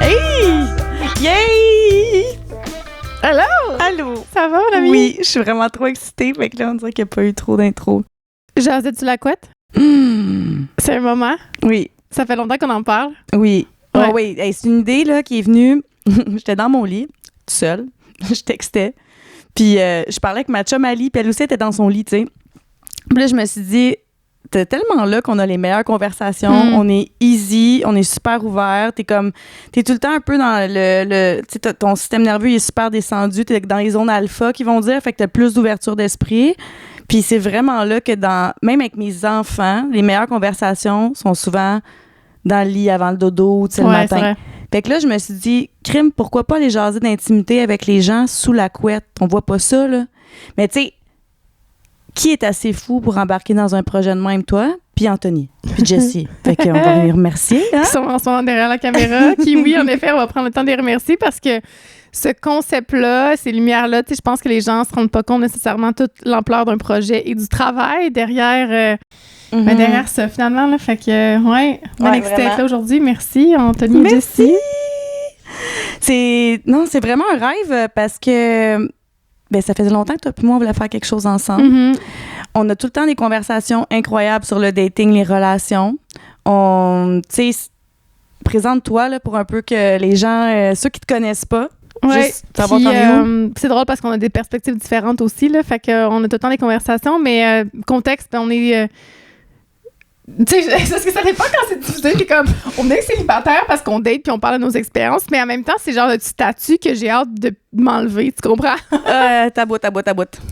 Hey! Yay! Allô? Allô? Ça va, mon ami? Oui, je suis vraiment trop excitée. Fait que là, on dirait qu'il n'y a pas eu trop d'intro. Jasais-tu la couette? C'est un moment. Oui. Ça fait longtemps qu'on en parle. Oui. Ouais. Oh, oui. Hey, c'est une idée là, qui est venue. J'étais dans mon lit, toute seule. Je textais. Puis je parlais avec ma chum Ali, puis elle aussi était dans son lit, tu sais. Puis là, je me suis dit, t'es tellement là qu'on a les meilleures conversations. On est easy, on est super ouvert. T'es tout le temps un peu dans le tu sais, ton système nerveux il est super descendu. T'es dans les zones alpha qu'ils vont dire, fait que t'as plus d'ouverture d'esprit. Puis c'est vraiment là que même avec mes enfants, les meilleures conversations sont souvent dans le lit avant le dodo, tu sais, le matin. C'est vrai. Fait que là, je me suis dit, crime, pourquoi pas les jaser d'intimité avec les gens sous la couette? On voit pas ça, là. Mais tu sais, qui est assez fou pour embarquer dans un projet de même, toi? Puis Anthony, puis Jessie. Fait qu'on va les remercier. Hein? Qui sont en ce moment derrière la caméra. Qui, oui, en effet, on va prendre le temps de les remercier parce que ce concept-là, ces lumières-là, tu sais, je pense que les gens se rendent pas compte nécessairement toute l'ampleur d'un projet et du travail derrière... Mais derrière ça, finalement, là, fait que, ouais, bien excité d'être là aujourd'hui. Merci, Anthony et Jessie. C'est vraiment un rêve parce que ça faisait longtemps que toi et moi, on voulait faire quelque chose ensemble. Mm-hmm. On a tout le temps des conversations incroyables sur le dating, les relations. Tu sais, présente-toi là, pour un peu que les gens, ceux qui te connaissent pas, Ouais, juste savoir t'en es où. c'est drôle parce qu'on a des perspectives différentes aussi, là, fait qu'on a tout le temps des conversations, mais contexte, on est... tu sais, c'est ce que ça dépend quand c'est diffusé, puis comme, on est célibataire parce qu'on date puis on parle de nos expériences, mais en même temps, c'est genre le statut que j'ai hâte de m'enlever, tu comprends? Taboute.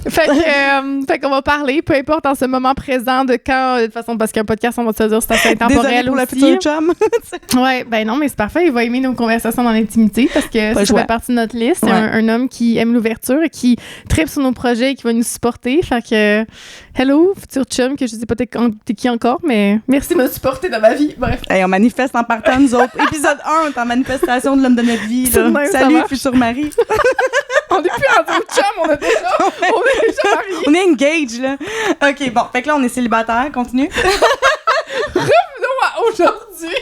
Fait qu'on va parler, peu importe en ce moment présent de quand, de toute façon, parce qu'un podcast, on va se dire, c'est assez intemporel pour aussi. la future chum. Ouais, ben non, mais c'est parfait, il va aimer nos conversations dans l'intimité parce que ça fait partie de notre liste. C'est un homme qui aime l'ouverture et qui tripe sur nos projets et qui va nous supporter. Fait que, hello, futur chum, que je sais pas t'es qui encore, mais merci de me supporter dans ma vie. Bref. Hey, on manifeste en partant, nous autres. Épisode 1, on est en manifestation de l'homme de notre vie. Là. Même, salut, futur mari. On est plus rendu chum, on est déjà mariés. On est engaged, là. OK, bon. Fait que là, on est célibataire. Continue. Revenons à aujourd'hui.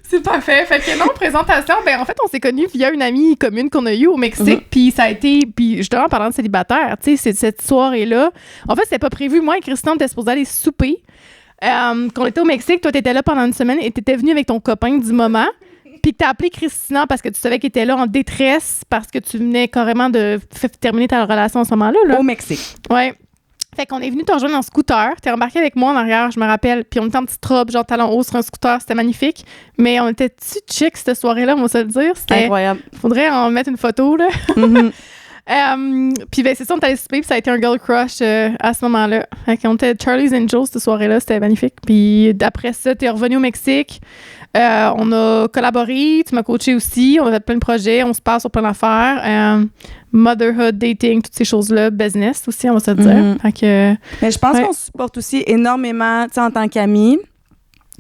C'est parfait. Fait que non, présentation, ben en fait, on s'est connus via une amie commune qu'on a eue au Mexique, puis ça a été, puis justement, en parlant de célibataire, tu sais, cette soirée-là, en fait, c'était pas prévu. Moi et Christian, on était supposés aller souper. Qu'on était au Mexique, toi, t'étais là pendant une semaine et t'étais venu avec ton copain du moment. Puis t'as appelé Christina parce que tu savais qu'il était là en détresse parce que tu venais carrément de terminer ta relation en ce moment-là. Là. Au Mexique. Ouais. Fait qu'on est venu te rejoindre en scooter. T'es embarqué avec moi en arrière, je me rappelle. Puis on était en petite robe, genre talons hauts sur un scooter. C'était magnifique. Mais on était-tu chic cette soirée-là, on va se le dire? C'était incroyable. Faudrait en mettre une photo, là. Puis ben c'est ça, on est allé souper, puis ça a été un girl crush à ce moment-là. Fait qu'on était Charlie's Angels cette soirée-là, c'était magnifique. Puis d'après ça, t'es revenu au Mexique. On a collaboré, tu m'as coaché aussi, on a fait plein de projets, on se parle sur plein d'affaires. Motherhood, dating, toutes ces choses-là, business aussi, on va se le dire. Fait que, mais je pense qu'on se supporte aussi énormément, tu sais, en tant qu'amis.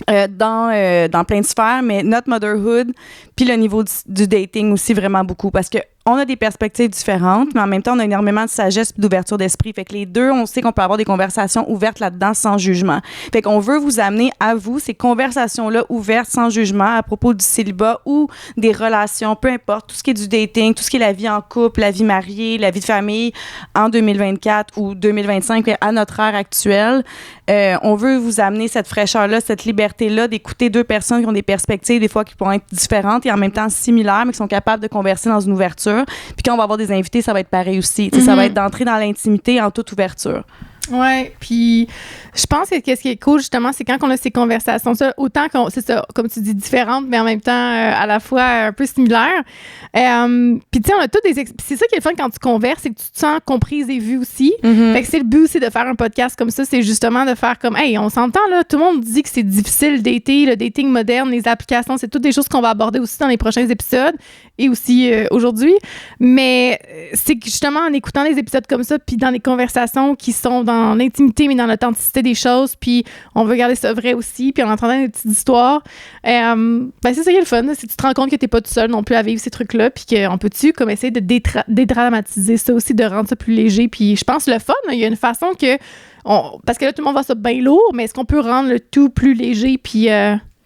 Dans plein de sphères, mais notre motherhood puis le niveau du dating aussi vraiment beaucoup parce que on a des perspectives différentes, mais en même temps, on a énormément de sagesse et d'ouverture d'esprit. Fait que les deux, on sait qu'on peut avoir des conversations ouvertes là-dedans sans jugement. Fait qu'on veut vous amener à vous ces conversations-là ouvertes sans jugement à propos du célibat ou des relations, peu importe, tout ce qui est du dating, tout ce qui est la vie en couple, la vie mariée, la vie de famille en 2024 ou 2025 à notre ère actuelle. On veut vous amener cette fraîcheur-là, cette liberté-là d'écouter deux personnes qui ont des perspectives des fois qui pourront être différentes et en même temps similaires, mais qui sont capables de converser dans une ouverture. Puis quand on va avoir des invités, ça va être pareil aussi. Ça va être d'entrer dans l'intimité en toute ouverture. Ouais, puis je pense que ce qui est cool, justement, c'est quand on a ces conversations, ça, autant qu'on, c'est ça, comme tu dis, différentes, mais en même temps, à la fois un peu similaires. Puis tu sais, on a tous c'est ça qui est le fun quand tu converses, c'est que tu te sens comprise et vue aussi. Fait que c'est le but aussi de faire un podcast comme ça, c'est justement de faire comme, hey, on s'entend là, tout le monde dit que c'est difficile dater, le dating moderne, les applications, c'est toutes des choses qu'on va aborder aussi dans les prochains épisodes et aussi aujourd'hui. Mais c'est que justement en écoutant des épisodes comme ça, puis dans des conversations qui sont dans l'intimité, mais dans l'authenticité des choses, puis on veut garder ça vrai aussi, puis en entendant des petites histoires, ben c'est ça qui est le fun, c'est que tu te rends compte que t'es pas tout seul non plus à vivre ces trucs-là, puis qu'on peut-tu comme essayer de dédramatiser ça aussi, de rendre ça plus léger, puis je pense le fun, il y a une façon que, parce que là tout le monde voit ça bien lourd, mais est-ce qu'on peut rendre le tout plus léger, puis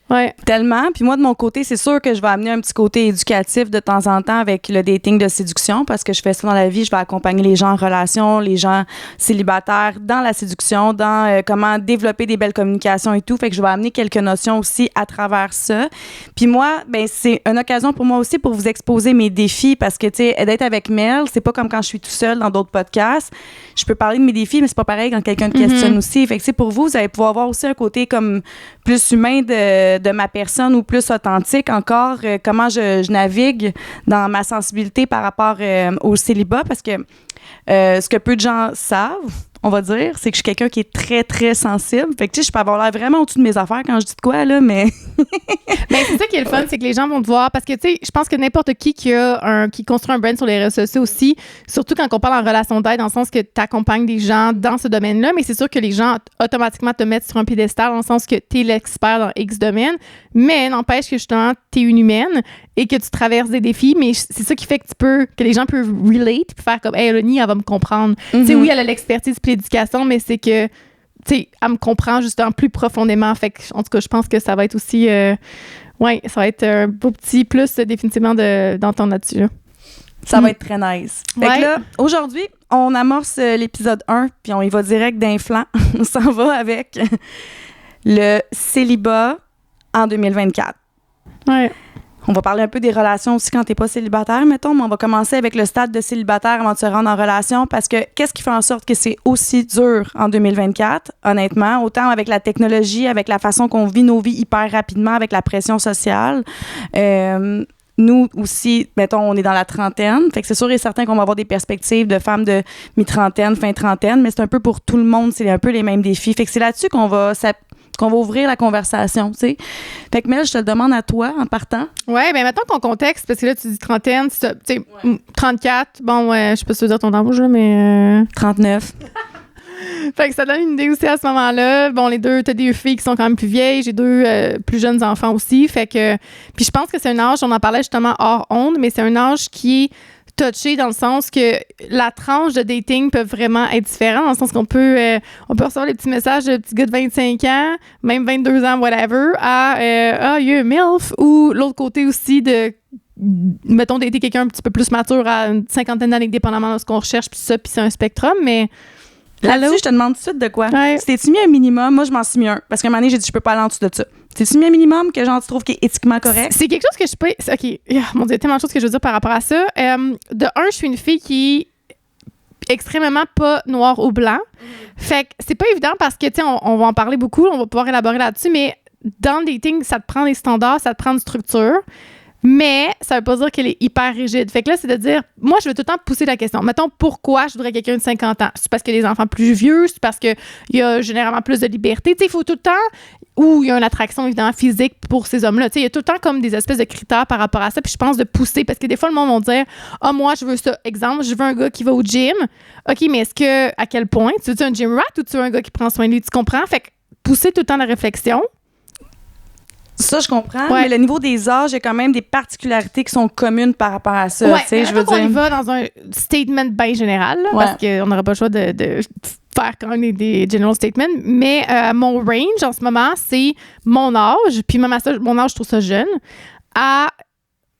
Ouais. Tellement. Puis moi, de mon côté, c'est sûr que je vais amener un petit côté éducatif de temps en temps avec le dating de séduction parce que je fais ça dans la vie. Je vais accompagner les gens en relation, les gens célibataires dans la séduction, dans comment développer des belles communications et tout. Fait que je vais amener quelques notions aussi à travers ça. Puis moi, ben c'est une occasion pour moi aussi pour vous exposer mes défis parce que, tu sais, d'être avec Mel, c'est pas comme quand je suis tout seul dans d'autres podcasts. Je peux parler de mes défis, mais c'est pas pareil quand quelqu'un te questionne aussi. Fait que, tu sais, pour vous, vous allez pouvoir voir aussi un côté comme plus humain de ma personne ou plus authentique encore, comment je navigue dans ma sensibilité par rapport au célibat parce que ce que peu de gens savent, on va dire, c'est que je suis quelqu'un qui est très, très sensible. Fait que, tu sais, je peux avoir l'air vraiment au-dessus de mes affaires quand je dis de quoi, là, mais... Mais c'est ça qui est le fun, c'est que les gens vont te voir. Parce que, tu sais, je pense que n'importe qui qui construit un brand sur les réseaux sociaux aussi, surtout quand on parle en relation d'aide, dans le sens que tu accompagnes des gens dans ce domaine-là, mais c'est sûr que les gens automatiquement te mettent sur un piédestal dans le sens que tu es l'expert dans X domaine, mais n'empêche que justement, tu es une humaine et que tu traverses des défis, mais c'est ça qui fait que les gens peuvent relate puis faire comme « Hey, Eleni, elle va me comprendre. Tu sais, oui, elle a l'expertise puis l'éducation, mais c'est que, tu sais, elle me comprend justement plus profondément. Fait que, en tout cas, je pense que ça va être aussi... ouais, ça va être un beau petit plus définitivement d'entendre là-dessus. Là. Ça va être très nice. Fait que là, aujourd'hui, on amorce l'épisode 1 puis on y va direct d'un flanc. On s'en va avec le célibat en 2024. Ouais. On va parler un peu des relations aussi quand t'es pas célibataire, mettons, mais on va commencer avec le stade de célibataire avant de se rendre en relation parce que qu'est-ce qui fait en sorte que c'est aussi dur en 2024, honnêtement, autant avec la technologie, avec la façon qu'on vit nos vies hyper rapidement, avec la pression sociale. Nous aussi, mettons, on est dans la trentaine, fait que c'est sûr et certain qu'on va avoir des perspectives de femmes de mi-trentaine, fin trentaine, mais c'est un peu pour tout le monde, c'est un peu les mêmes défis. Fait que c'est là-dessus qu'on va ouvrir la conversation, tu sais. Fait que, Mel, je te le demande à toi, en partant. Ouais, ben maintenant qu'on contexte, parce que là, tu dis trentaine, tu sais, 34, bon, ouais, je sais pas si tu veux dire ton âge, là, mais... 39. Fait que ça donne une idée aussi à ce moment-là. Bon, t'as des filles qui sont quand même plus vieilles, j'ai deux plus jeunes enfants aussi, fait que... Puis je pense que c'est un âge, on en parlait justement hors onde, mais c'est un âge qui est touché dans le sens que la tranche de dating peut vraiment être différente, dans le sens qu'on peut recevoir des petits messages de petits gars de 25 ans, même 22 ans, whatever, à you're a MILF, ou l'autre côté aussi de mettons dater quelqu'un un petit peu plus mature à une cinquantaine d'années, dépendamment de ce qu'on recherche, puis ça, puis c'est un spectrum, mais... Là-dessus, je te demande tout de suite de quoi. Ouais. T'es-tu mis un minimum? Moi, je m'en suis mis un. Parce qu'à un moment donné, j'ai dit, je peux pas aller en dessous de ça. T'es-tu mis un minimum que genre tu trouves qui est éthiquement correct? C'est quelque chose que je peux... OK. Mon Dieu, il y a tellement de choses que je veux dire par rapport à ça. De un, je suis une fille qui est extrêmement pas noir ou blanc. Fait que c'est pas évident parce que, tu sais, on va en parler beaucoup, on va pouvoir élaborer là-dessus, mais dans le dating, ça te prend des standards, ça te prend une structure. Mais ça veut pas dire qu'elle est hyper rigide. Fait que là, c'est de dire, moi, je vais tout le temps pousser la question. Mettons, pourquoi je voudrais quelqu'un de 50 ans? C'est parce que les enfants plus vieux, c'est parce qu'il y a généralement plus de liberté. Tu sais, il faut tout le temps, ou il y a une attraction, évidemment, physique pour ces hommes-là. Tu sais, il y a tout le temps comme des espèces de critères par rapport à ça. Puis je pense de pousser, parce que des fois, le monde va dire, moi, je veux ça. Exemple, je veux un gars qui va au gym. OK, mais à quel point? Tu veux un gym rat ou tu veux un gars qui prend soin de lui? Tu comprends? Fait que pousser tout le temps la réflexion. Ça, je comprends. Ouais. Mais le niveau des âges, il y a quand même des particularités qui sont communes par rapport à ça. Ouais, je veux dire. On y va dans un statement bien général, là, parce qu'on n'aura pas le choix de faire quand même des general statements. Mais mon range en ce moment, c'est mon âge, puis même à ça, mon âge, je trouve ça jeune, à,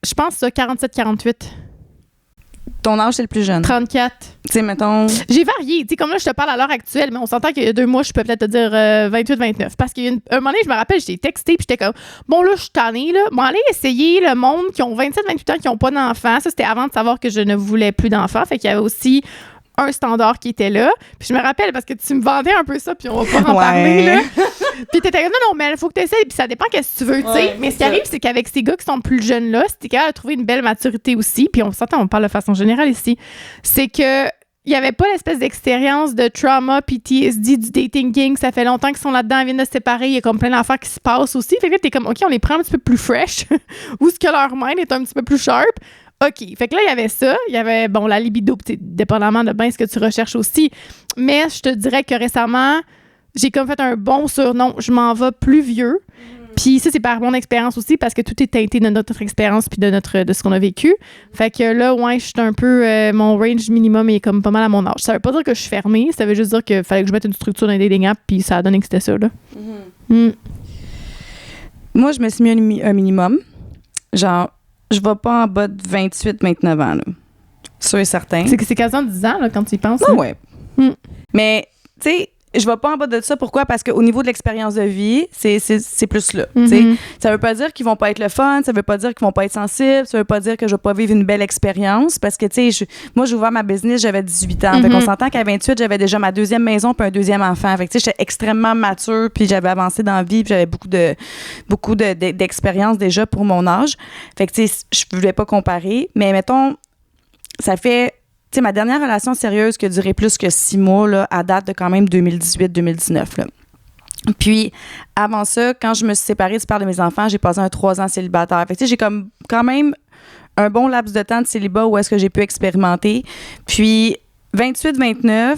je pense, 47-48. Ton âge, c'est le plus jeune. 34. Tu sais, mettons... J'ai varié. Tu sais, comme là, je te parle à l'heure actuelle, mais on s'entend qu'il y a 2 mois, je peux peut-être te dire 28-29. Parce qu'un moment donné, je me rappelle, j'étais textée, puis j'étais comme, bon, là, je suis tannée, là. Bon, allez essayer le monde qui ont 27-28 ans, qui n'ont pas d'enfants. Ça, c'était avant de savoir que je ne voulais plus d'enfants. Fait qu'il y avait aussi un standard qui était là. Puis je me rappelle, parce que tu me vendais un peu ça, puis on va pas en parler, là. Puis t'étais comme, non, mais il faut que tu essaies, puis ça dépend qu'est-ce que tu veux, tu sais. Mais ce qui arrive, c'est qu'avec ces gars qui sont plus jeunes là, c'était capable de trouver une belle maturité aussi, puis on s'entend, on parle de façon générale ici, c'est que il n'y avait pas l'espèce d'expérience de trauma, PTSD, du dating gang. Ça fait longtemps qu'ils sont là-dedans, ils viennent de se séparer. Il y a comme plein d'affaires qui se passent aussi. Fait que là, t'es comme, OK, on les prend un petit peu plus fresh, ou ce que leur mind est un petit peu plus sharp. OK. Fait que là, il y avait ça. Il y avait, bon, la libido, dépendamment de bien ce que tu recherches aussi. Mais je te dirais que récemment, j'ai comme fait un bon surnom. Je m'en vais plus vieux. Puis ça, c'est par mon expérience aussi, parce que tout est teinté de notre expérience puis de ce qu'on a vécu. Fait que là, ouais, je suis un peu... mon range minimum est comme pas mal à mon âge. Ça veut pas dire que je suis fermée. Ça veut juste dire qu'il fallait que je mette une structure dans les dating apps, puis ça a donné que c'était ça, là. Moi, je me suis mis un minimum. Genre, je vais pas en bas de 28-29 ans, là. Sûr et certain. C'est quasiment 10 ans, là, quand tu y penses. Ah ouais. Mais, tu sais, je vais pas en bas de ça. Pourquoi? Parce qu'au niveau de l'expérience de vie, c'est plus là. Ça veut pas dire qu'ils vont pas être le fun, ça veut pas dire qu'ils vont pas être sensibles, ça veut pas dire que je vais pas vivre une belle expérience. Parce que, tu sais, moi, j'ai ouvert ma business, j'avais 18 ans. Fait qu'on s'entend qu'à 28, j'avais déjà ma deuxième maison puis un deuxième enfant. Fait que, tu sais, j'étais extrêmement mature puis j'avais avancé dans la vie puis j'avais beaucoup d'expérience déjà pour mon âge. Fait que, tu sais, je voulais pas comparer. Mais, mettons, ça fait... Tu sais, ma dernière relation sérieuse qui a duré plus que 6 mois, là, à date de quand même 2018-2019. Là. Puis, avant ça, quand je me suis séparée du père de mes enfants, j'ai passé 3 ans célibataire. Fait que, tu sais, j'ai comme quand même un bon laps de temps de célibat où est-ce que j'ai pu expérimenter. Puis, 28-29,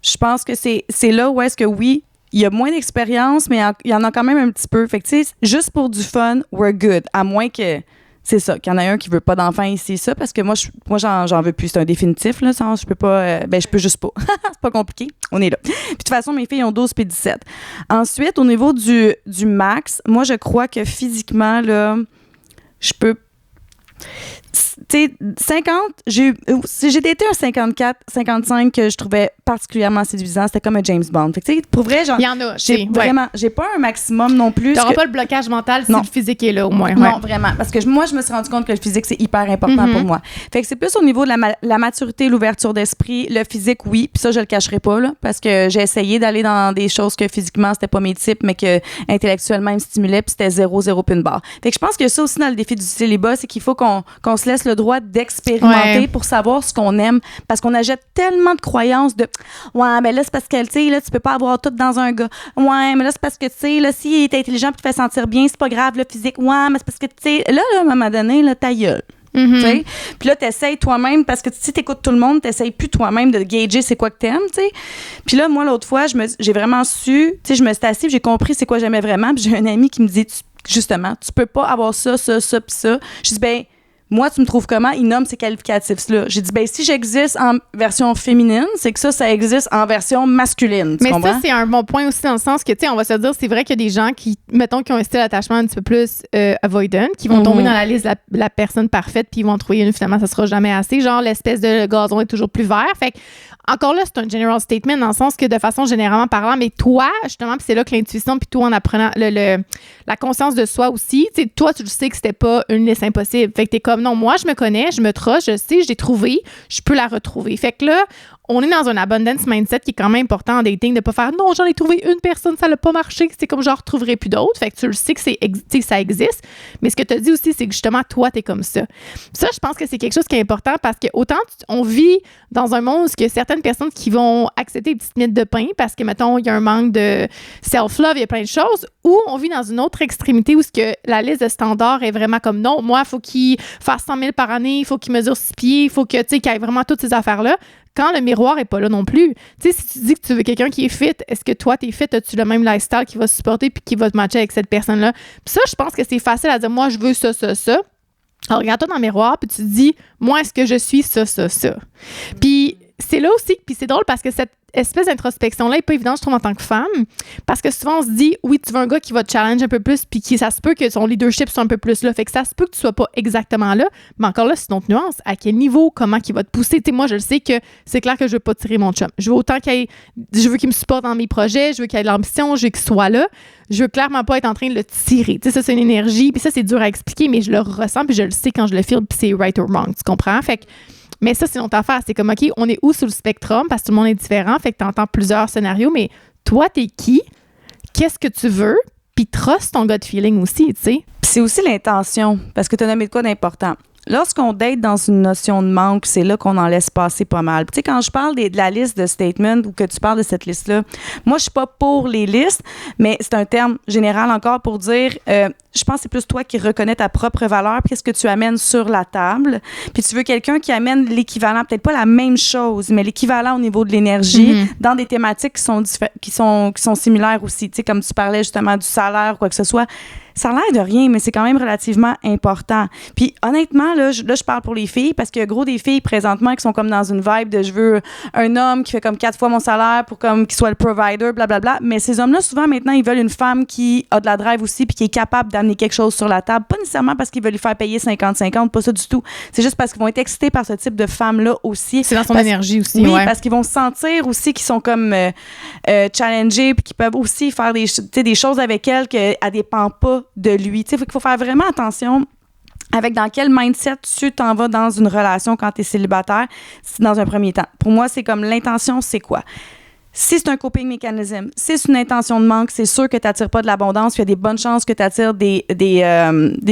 je pense que c'est là où est-ce que, oui, il y a moins d'expérience, mais il y en a quand même un petit peu. Fait que, tu sais, juste pour du fun, we're good. À moins que... C'est ça, qu'il y en a un qui veut pas d'enfant ici, ça, parce que moi j'en veux plus. C'est un définitif, là. Je peux pas. Je peux juste pas. C'est pas compliqué. On est là. Puis de toute façon, mes filles ont 12 puis 17. Ensuite, au niveau du max, moi, je crois que physiquement, là, je peux. Tu sais, 50, j'ai daté un 54, 55 que je trouvais particulièrement séduisant. C'était comme un James Bond. Fait que, tu sais, pour vrai, genre. Il y en a. J'ai pas un maximum non plus. T'auras pas le blocage mental si le physique est là, au moins. Non, vraiment. Parce que moi, je me suis rendu compte que le physique, c'est hyper important pour moi. Fait que c'est plus au niveau de la maturité, l'ouverture d'esprit. Le physique, oui. Puis ça, je le cacherai pas, là. Parce que j'ai essayé d'aller dans des choses que physiquement, c'était pas mes types, mais que intellectuellement, ils me stimulaient. Puis c'était 0 puis une barre. Fait que je pense que ça aussi, dans le défi du célibat, c'est qu'il faut qu'on se laisse le droit d'expérimenter pour savoir ce qu'on aime. Parce qu'on achète tellement de croyances de ouais, mais là, c'est parce que, tu sais, là, tu peux pas avoir tout dans un gars. Ouais, mais là, c'est parce que, tu sais, là, s'il est intelligent et te fait sentir bien, c'est pas grave, le physique. Ouais, mais c'est parce que, tu sais, là, à un moment donné, là, ta gueule. Tu sais? Puis là, t'essayes toi-même, parce que si t'écoutes tout le monde, t'essayes plus toi-même de gager c'est quoi que t'aimes, tu sais. Puis là, moi, l'autre fois, j'ai vraiment su, tu sais, je me suis assise, j'ai compris c'est quoi j'aimais vraiment. Puis j'ai un ami qui me dit, justement, tu peux pas avoir ça, ça, ça, puis ça. Je dis, ben, moi, tu me trouves comment? Il nomme ces qualificatifs-là. J'ai dit, ben si j'existe en version féminine, c'est que ça existe en version masculine. Tu comprends? Ça, c'est un bon point aussi dans le sens que, tu sais, on va se dire, c'est vrai qu'il y a des gens qui, mettons, qui ont un style d'attachement un petit peu plus avoidant, qui vont tomber dans la liste de la personne parfaite, puis ils vont en trouver une, finalement, ça sera jamais assez. Genre, l'espèce de gazon est toujours plus vert. Fait que, encore là, c'est un general statement dans le sens que, de façon généralement parlant, mais toi, justement, puis c'est là que l'intuition, puis toi, en apprenant la conscience de soi aussi, tu sais, toi, tu le sais que c'était pas une liste impossible. Fait que t'es comme, non, moi, je me connais, je me trosse, je sais, je l'ai trouvé, je peux la retrouver. Fait que là, on est dans un abundance mindset qui est quand même important en dating, de pas faire non, j'en ai trouvé une personne, ça n'a pas marché, c'est comme j'en retrouverai plus d'autres. Fait que tu le sais que ça existe. Mais ce que tu as dit aussi, c'est que justement, toi, t'es comme ça. Ça, je pense que c'est quelque chose qui est important parce que autant on vit dans un monde où il y a certaines personnes qui vont accepter des petites miettes de pain parce que, mettons, il y a un manque de self-love, il y a plein de choses, ou on vit dans une autre extrémité où la liste de standards est vraiment comme non, moi, il faut qu'il fasse 100 000 par année, il faut qu'il mesure 6 pieds, il faut que, tu sais, qu'il y ait vraiment toutes ces affaires-là. Quand le miroir est pas là non plus. Tu sais, si tu dis que tu veux quelqu'un qui est fit, est-ce que toi, t'es fit? As-tu le même lifestyle qui va se supporter puis qui va te matcher avec cette personne-là? Puis ça, je pense que c'est facile à dire, moi, je veux ça, ça, ça. Alors, regarde-toi dans le miroir puis tu te dis, moi, est-ce que je suis ça, ça, ça? Puis c'est là aussi, puis c'est drôle parce que cette espèce d'introspection-là n'est pas évidente, je trouve, en tant que femme. Parce que souvent, on se dit, oui, tu veux un gars qui va te challenge un peu plus, puis ça se peut que son leadership soit un peu plus là. Fait que ça se peut que tu sois pas exactement là. Mais encore là, c'est une autre nuance. À quel niveau, comment il va te pousser? Tu sais, moi, je le sais que c'est clair que je veux pas tirer mon chum. Je veux autant je veux qu'il me supporte dans mes projets, je veux qu'il ait de l'ambition, je veux qu'il soit là. Je veux clairement pas être en train de le tirer. Tu sais, ça, c'est une énergie, puis ça, c'est dur à expliquer, mais je le ressens, puis je le sais quand je le feel, puis c'est right or wrong. Tu comprends? Fait que mais ça, c'est notre affaire. C'est comme, OK, on est où sur le spectrum? Parce que tout le monde est différent. Fait que tu entends plusieurs scénarios. Mais toi, t'es qui? Qu'est-ce que tu veux? Puis trust ton gut feeling aussi, tu sais. Puis c'est aussi l'intention. Parce que tu as nommé de quoi d'important. Lorsqu'on date dans une notion de manque, c'est là qu'on en laisse passer pas mal. Tu sais, quand je parle de la liste de statements ou que tu parles de cette liste-là, moi, je suis pas pour les listes, mais c'est un terme général encore pour dire, je pense que c'est plus toi qui reconnais ta propre valeur, puis qu'est-ce que tu amènes sur la table. Puis tu veux quelqu'un qui amène l'équivalent, peut-être pas la même chose, mais l'équivalent au niveau de l'énergie dans des thématiques qui sont similaires aussi. Tu sais, comme tu parlais justement du salaire ou quoi que ce soit. ça a l'air de rien, mais c'est quand même relativement important. Puis honnêtement, là, je parle pour les filles parce qu'il y a gros des filles présentement qui sont comme dans une vibe de je veux un homme qui fait comme 4 fois mon salaire pour comme qu'il soit le provider, blablabla. Mais ces hommes-là, souvent maintenant, ils veulent une femme qui a de la drive aussi puis qui est capable d'amener quelque chose sur la table. Pas nécessairement parce qu'ils veulent lui faire payer 50-50, pas ça du tout. C'est juste parce qu'ils vont être excités par ce type de femme-là aussi. C'est dans son énergie aussi, oui, parce qu'ils vont sentir aussi qu'ils sont comme challengés puis qu'ils peuvent aussi faire des choses avec elle qu'elle dépend pas de lui. Il faut faire vraiment attention avec dans quel mindset tu t'en vas dans une relation quand tu es célibataire, dans un premier temps. Pour moi, c'est comme l'intention, c'est quoi? Si c'est un coping mécanisme, si c'est une intention de manque, c'est sûr que tu n'attires pas de l'abondance, puis il y a des bonnes chances que tu attires des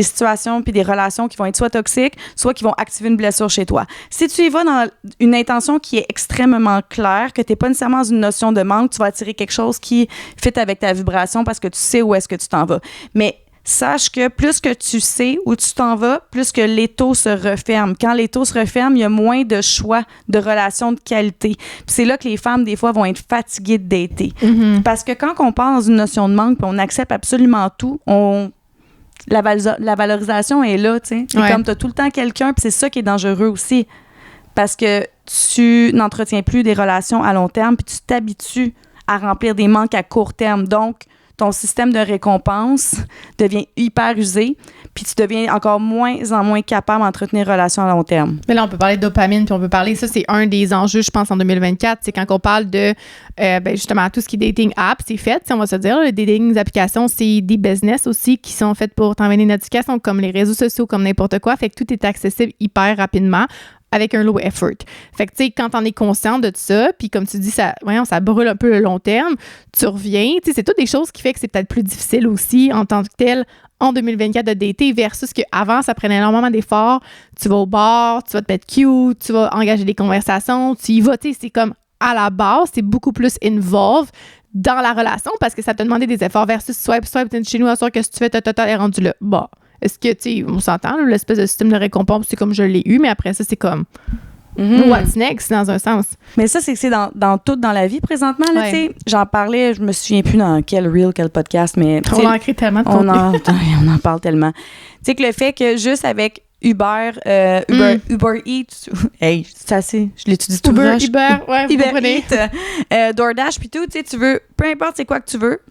situations puis des relations qui vont être soit toxiques, soit qui vont activer une blessure chez toi. Si tu y vas dans une intention qui est extrêmement claire, que tu n'es pas nécessairement dans une notion de manque, tu vas attirer quelque chose qui fit avec ta vibration parce que tu sais où est-ce que tu t'en vas. Mais sache que plus que tu sais où tu t'en vas, plus que l'étau se referme. Quand l'étau se referme, il y a moins de choix de relations de qualité. Puis c'est là que les femmes, des fois, vont être fatiguées de dater. Mm-hmm. Parce que quand on part dans une notion de manque puis on accepte absolument tout, la valorisation est là, tu sais. C'est comme tu as tout le temps quelqu'un, puis c'est ça qui est dangereux aussi. Parce que tu n'entretiens plus des relations à long terme, puis tu t'habitues à remplir des manques à court terme. Donc, ton système de récompense devient hyper usé, puis tu deviens encore moins en moins capable d'entretenir une relation à long terme. Mais là, on peut parler de dopamine, puis on peut parler, ça, c'est un des enjeux, je pense, en 2024, c'est quand on parle de, justement, tout ce qui est dating app, c'est fait, on va se dire, les dating applications, c'est des business aussi qui sont faites pour t'envoyer une notification, comme les réseaux sociaux, comme n'importe quoi, fait que tout est accessible hyper rapidement, avec un low effort. Fait que, tu sais, quand on est conscient de ça, puis comme tu dis, ça brûle un peu le long terme, tu reviens, tu sais, c'est toutes des choses qui fait que c'est peut-être plus difficile aussi en tant que tel en 2024 de dater versus qu'avant, ça prenait énormément d'efforts. Tu vas au bar, tu vas te mettre cute, tu vas engager des conversations, tu y vas, tu sais, c'est comme à la base, c'est beaucoup plus involved dans la relation parce que ça te demandait des efforts versus swipe, chez nous, à soir que si tu fais est rendu là. Bah. Est-ce que, tu sais, on s'entend, là, l'espèce de système de récompense, c'est comme je l'ai eu, mais après ça, c'est comme what's next, dans un sens. Mais ça, c'est que c'est dans tout dans la vie présentement, là, tu sais. J'en parlais, je me souviens plus dans quel reel, quel podcast, mais... On en crée tellement de contenu. On en parle tellement. Tu sais que le fait que juste avec Uber Eats, hey, c'est assez, je l'étudie tout Uber, Uber Eats, DoorDash, puis tout, tu sais, tu veux, peu importe c'est quoi que tu veux,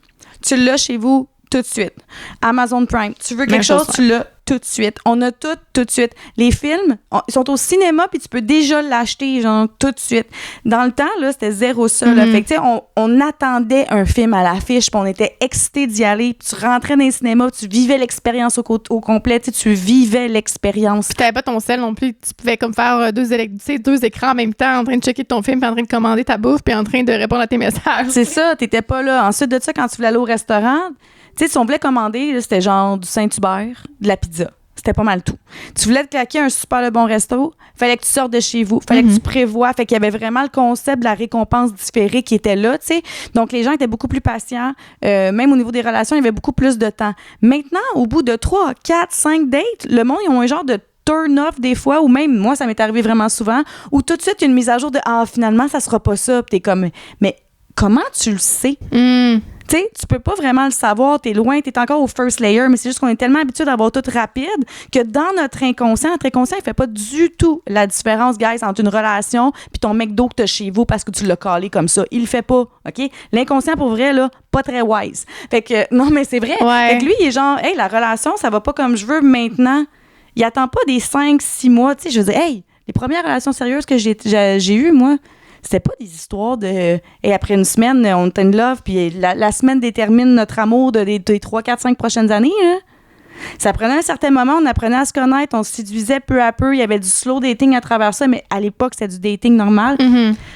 tu l'as chez vous tout de suite. Amazon Prime, tu veux quelque chose, tu l'as tout de suite. On a tout de suite. Les films, ils sont au cinéma, puis tu peux déjà l'acheter, genre, tout de suite. Dans le temps, là, c'était zéro ça, là. Fait que, tu sais, on attendait un film à l'affiche, puis on était excités d'y aller, puis tu rentrais dans les cinémas, tu vivais l'expérience au complet, tu vivais l'expérience. Puis t'avais pas ton sel non plus, tu pouvais comme faire deux écrans en même temps, en train de checker ton film, puis en train de commander ta bouffe, puis en train de répondre à tes messages. C'est ça, t'étais pas là. Ensuite de ça, quand tu voulais aller au restaurant, tu sais, si on voulait commander, là, c'était genre du Saint-Hubert, de la pizza. C'était pas mal tout. Tu voulais te claquer un super bon resto, fallait que tu sortes de chez vous, fallait que tu prévois. Fait qu'il y avait vraiment le concept de la récompense différée qui était là, tu sais. Donc, les gens étaient beaucoup plus patients. Même au niveau des relations, il y avait beaucoup plus de temps. Maintenant, au bout de 3, 4, 5 dates, le monde, ils ont un genre de turn-off des fois, ou même, moi, ça m'est arrivé vraiment souvent, où tout de suite, il y a une mise à jour de « Ah, finalement, ça sera pas ça. » Puis t'es comme « Mais comment tu le sais? Tu sais, tu peux pas vraiment le savoir, t'es loin, t'es encore au first layer, mais c'est juste qu'on est tellement habitué d'avoir tout rapide que dans notre inconscient, il fait pas du tout la différence, guys, entre une relation puis ton McDo que t'as chez vous parce que tu l'as calé comme ça. Il le fait pas, OK? L'inconscient, pour vrai, là, pas très wise. Fait que, non, mais c'est vrai. Ouais. Fait que lui, il est genre, hey, la relation, ça va pas comme je veux maintenant. Il attend pas des 5-6 mois, tu sais. Je veux dire, hey, les premières relations sérieuses que j'ai eues, moi, c'était pas des histoires de et après une semaine on était in love puis la semaine détermine notre amour des 3, 4, 5 prochaines années là. Ça prenait un certain moment, on apprenait à se connaître, on se séduisait peu à peu, il y avait du slow dating à travers ça, mais à l'époque c'était du dating normal.